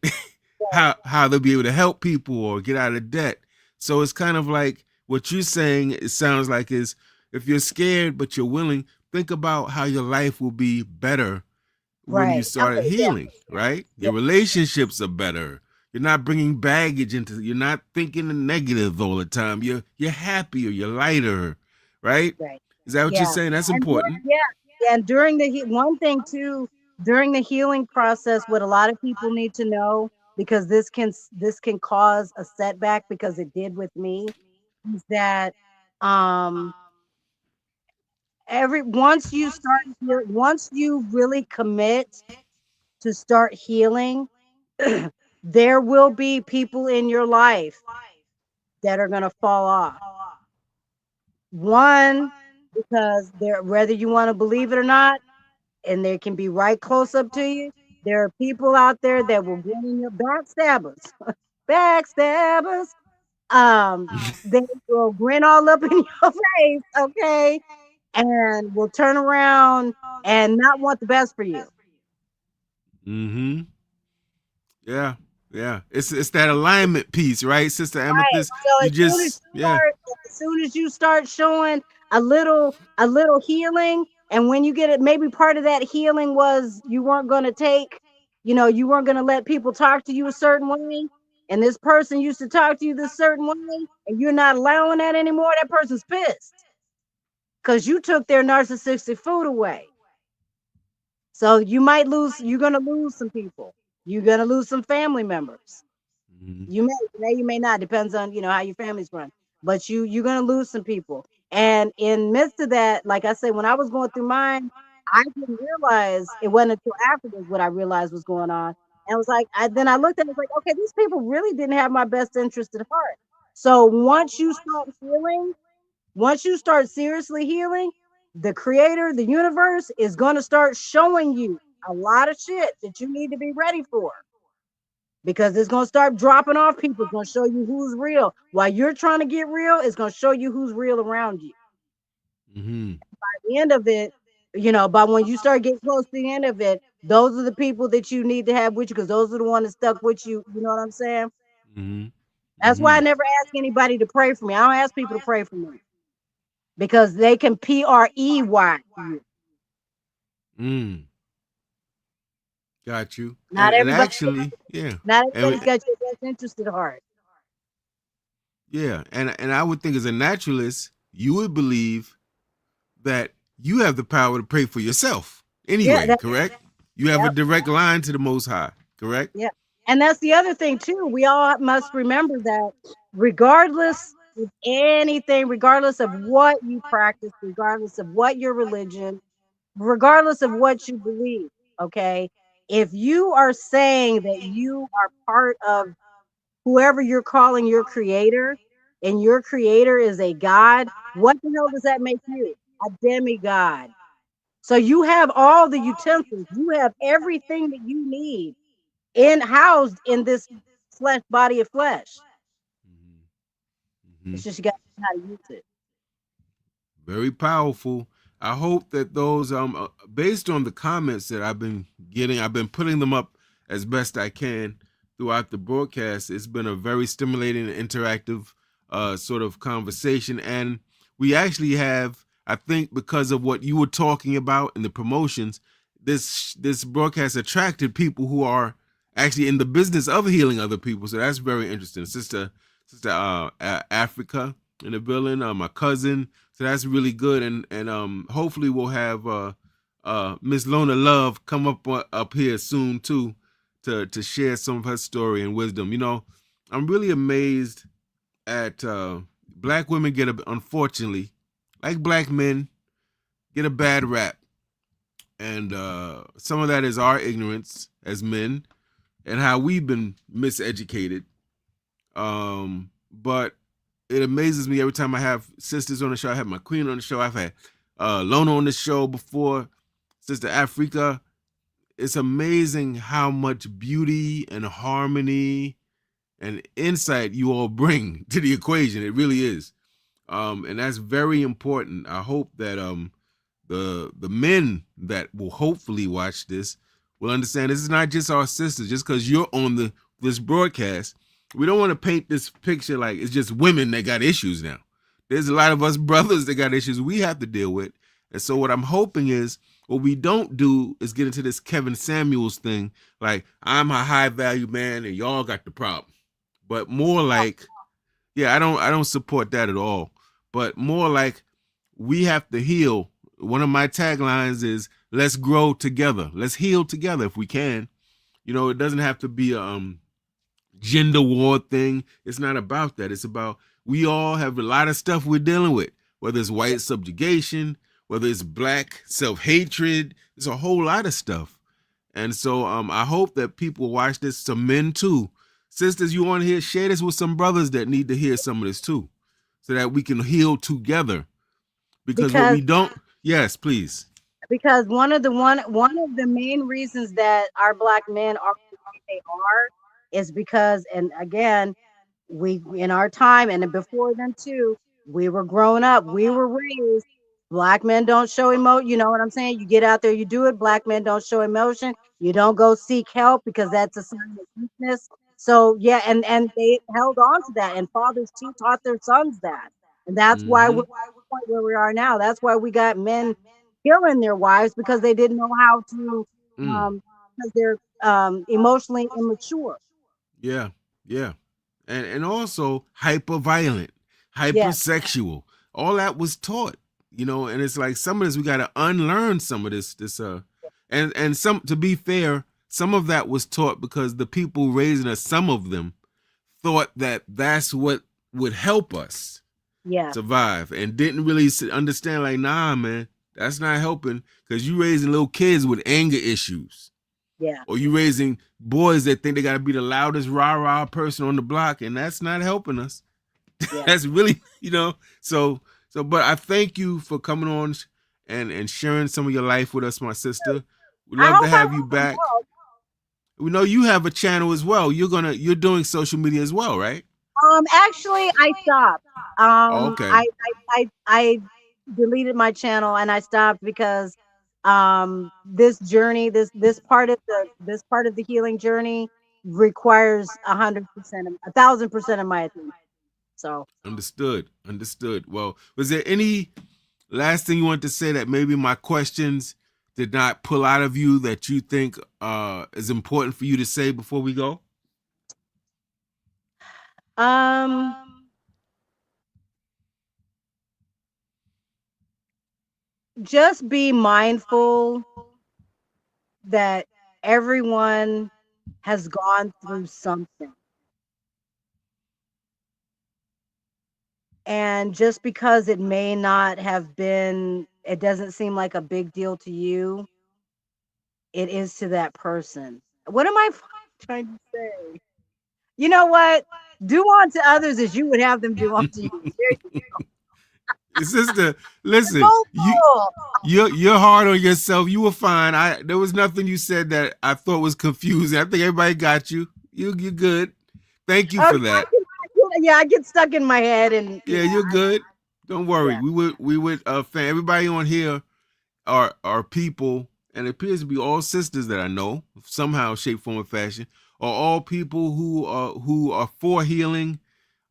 How they'll be able to help people or get out of debt. So it's kind of like what you're saying, it sounds like, is if you're scared but you're willing, think about how your life will be better when you Right. started Okay. Yeah. healing, right? Yeah. Your relationships are better. You're not bringing baggage into, you're not thinking the negative all the time. You're happier, you're lighter, right? Right. Is that what you're Yeah. saying? That's And important. yeah, and during one thing too, during the healing process, what a lot of people need to know, because this can cause a setback because it did with me, is that um every once you really commit to start healing, there will be people in your life that are going to fall off. One, because they're, whether you want to believe it or not, and they can be right close up to you, there are people out there that will get in your backstabbers. Backstabbers. They will grin all up in your face, okay, and will turn around and not want the best for you. Mm-hmm. Yeah, yeah. It's that alignment piece, right, Sister Right. Amethyst? So You just yeah. as soon as you start showing a little healing, and when you get it, maybe part of that healing was you weren't going to take, you weren't going to let people talk to you a certain way, and this person used to talk to you this certain way, and you're not allowing that anymore. That person's pissed because you took their narcissistic food away. So you're going to lose some people. You're going to lose some family members. Mm-hmm. You may not, depends on, how your family's run. But you're gonna lose some people. And in midst of that, like I said, when I was going through mine, I didn't realize it wasn't until afterwards what I realized was going on. And it was like I looked at it, like, okay, these people really didn't have my best interest at heart. So once you start seriously healing, the creator, the universe is gonna start showing you a lot of shit that you need to be ready for, because it's going to start dropping off people. It's going to show you who's real. While you're trying to get real, it's going to show you who's real around you. Mm-hmm. At the end of it, but when you start getting close to the end of it, those are the people that you need to have with you, because those are the ones that stuck with you. You know what I'm saying? Mm-hmm. That's why I Mm-hmm. never ask anybody to pray for me. I don't ask people to pray for me because they can PREY you. Mm. Got you. Not And everybody, actually, yeah. not And everybody's got your best interest at heart. yeah, and I would think as a naturalist, you would believe that you have the power to pray for yourself. Yeah, Anyway, correct? You have a yep. direct line to the most high, correct? Yeah. And that's the other thing too. We all must remember that regardless of anything, regardless of what you practice, regardless of what your religion, regardless of what you believe, okay? If you are saying that you are part of whoever you're calling your creator, and your creator is a god, what the hell does that make you? A demigod. So you have all the utensils, you have everything that you need housed in this flesh body of flesh. Mm-hmm. It's just you got to know how to use it. Very powerful. I hope that those based on the comments that I've been getting, I've been putting them up as best I can throughout the broadcast. It's been a very stimulating and interactive sort of conversation. And we actually have, I think, because of what you were talking about in the promotions, this broadcast attracted people who are actually in the business of healing other people. So that's very interesting. Sister Africa in the building, my cousin. So that's really good. And hopefully we'll have Miss Lona Love come up here soon too to share some of her story and wisdom. You know, I'm really amazed at black women unfortunately, like black men, get a bad rap. And some of that is our ignorance as men and how we've been miseducated. But it amazes me every time I have sisters on the show. I have my queen on the show. I've had Lona on the show before, Sister Africa. It's amazing how much beauty and harmony and insight you all bring to the equation. It really is. And that's very important. I hope that the men that will hopefully watch this will understand this is not just our sisters. Just because you're on this broadcast, we don't want to paint this picture like it's just women that got issues now. There's a lot of us brothers that got issues we have to deal with. And so what I'm hoping is, what we don't do is get into this Kevin Samuels thing, like I'm a high value man and y'all got the problem. But more like, yeah, I don't support that at all. But more like we have to heal. One of my taglines is let's grow together. Let's heal together if we can. You know, it doesn't have to be a gender war thing. It's not about that. It's about we all have a lot of stuff we're dealing with, whether it's white subjugation, whether it's black self-hatred. There's a whole lot of stuff. And so I hope that people watch this, some men too. Sisters, you want to hear, share this with some brothers that need to hear some of this too, so that we can heal together. Because what we don't, yes, please. Because one of the main reasons that our black men are what they are is because, and again, we in our time and before them too, we were growing up, we were raised. Black men don't show emotion. You know what I'm saying? You get out there, you do it. Black men don't show emotion. You don't go seek help because that's a sign of weakness. So yeah, and they held on to that, and fathers too taught their sons that, and that's why we're at the point where we are now. That's why we got men killing their wives because they didn't know how to, because they're emotionally immature. Yeah, yeah. And also hyper violent, Yes, hypersexual. All that was taught, you know, and it's like some of this we gotta unlearn some of this and some, to be fair, some of that was taught because the people raising us, some of them thought that that's what would help us yeah, survive and didn't really understand, like, nah, man, that's not helping, because you raising little kids with anger issues. yeah, Or you raising boys that think they got to be the loudest rah-rah person on the block, and that's not helping us. yeah. That's really, you know, but I thank you for coming on and sharing some of your life with us, my sister. We'd I love to hope I have you wasn't back. wrong. We know you have a channel as well. You're doing social media as well, right? Actually, I stopped. Oh, okay. I deleted my channel and I stopped because this journey, this part of the healing journey requires 100%, 1,000% of my attention. So, Understood. Well, was there any last thing you want to say that maybe my questions did not pull out of you that you think is important for you to say before we go? um, just be mindful that everyone has gone through something. And just because it may not have been, it doesn't seem like a big deal to you, it is to that person. What am I trying to say? You know what? Do unto others as you would have them do unto you. There you Sister, listen, go. you're hard on yourself. You were fine. There was nothing you said that I thought was confusing. I think everybody got you. You're good. Thank you for that. I get stuck in my head, and Yeah, you're good. Don't worry. yeah. We would everybody on here are people, and it appears to be all sisters that I know, somehow, shape, form, or fashion, are all people who are for healing,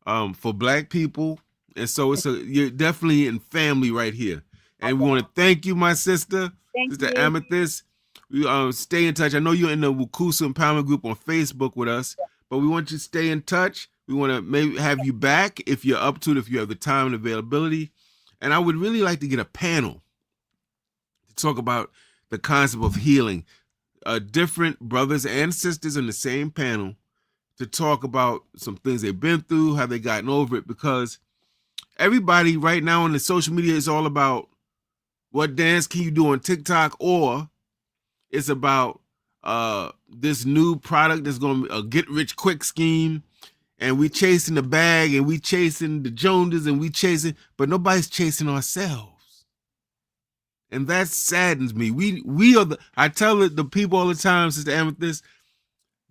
for Black people. And so you're definitely in family right here. And we want to thank you, my sister, Thank Sister you. Amethyst. We stay in touch. I know you're in the WUCUSU Empowerment group on Facebook with us, but we want you to stay in touch. We want to maybe have you back if you're up to it, if you have the time and availability. And I would really like to get a panel to talk about the concept of healing. Different brothers and sisters in the same panel to talk about some things they've been through, how they gotten over it, because everybody right now on the social media is all about what dance can you do on TikTok, or it's about this new product that's going to be a get rich quick scheme, and we chasing the bag, and we chasing the Joneses, and we chasing, but nobody's chasing ourselves. And that saddens me. We are I tell the people all the time, Sister Amethyst,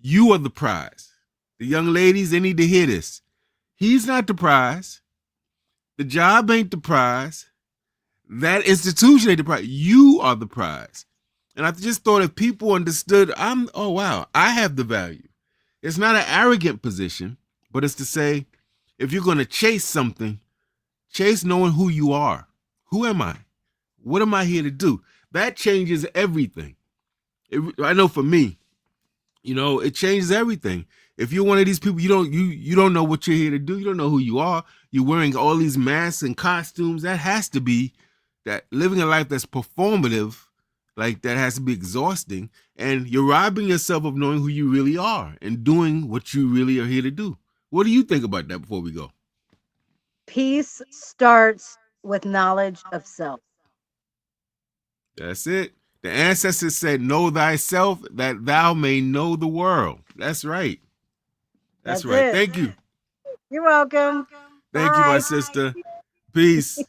you are the prize. The young ladies, they need to hear this. He's not the prize. The job ain't the prize. That institution ain't the prize. You are the prize. And I just thought if people understood, oh wow, I have the value. It's not an arrogant position, but it's to say, if you're going to chase something, chase knowing who you are. Who am I? What am I here to do? That changes everything. I know for me, it changes everything. If you're one of these people, you don't know what you're here to do. You don't know who you are. You're wearing all these masks and costumes. That has to be that living a life that's performative, like that has to be exhausting. And you're robbing yourself of knowing who you really are and doing what you really are here to do. What do you think about that before we go? Peace starts with knowledge of self. That's it. The ancestors said, know thyself that thou may know the world. That's right. That's right. It. Thank you. You're welcome. Thank you, my sister. Peace.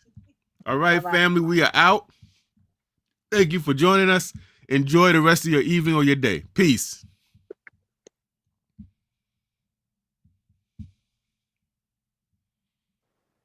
All right, Bye-bye. family, we are out. Thank you for joining us. Enjoy the rest of your evening or your day. Peace.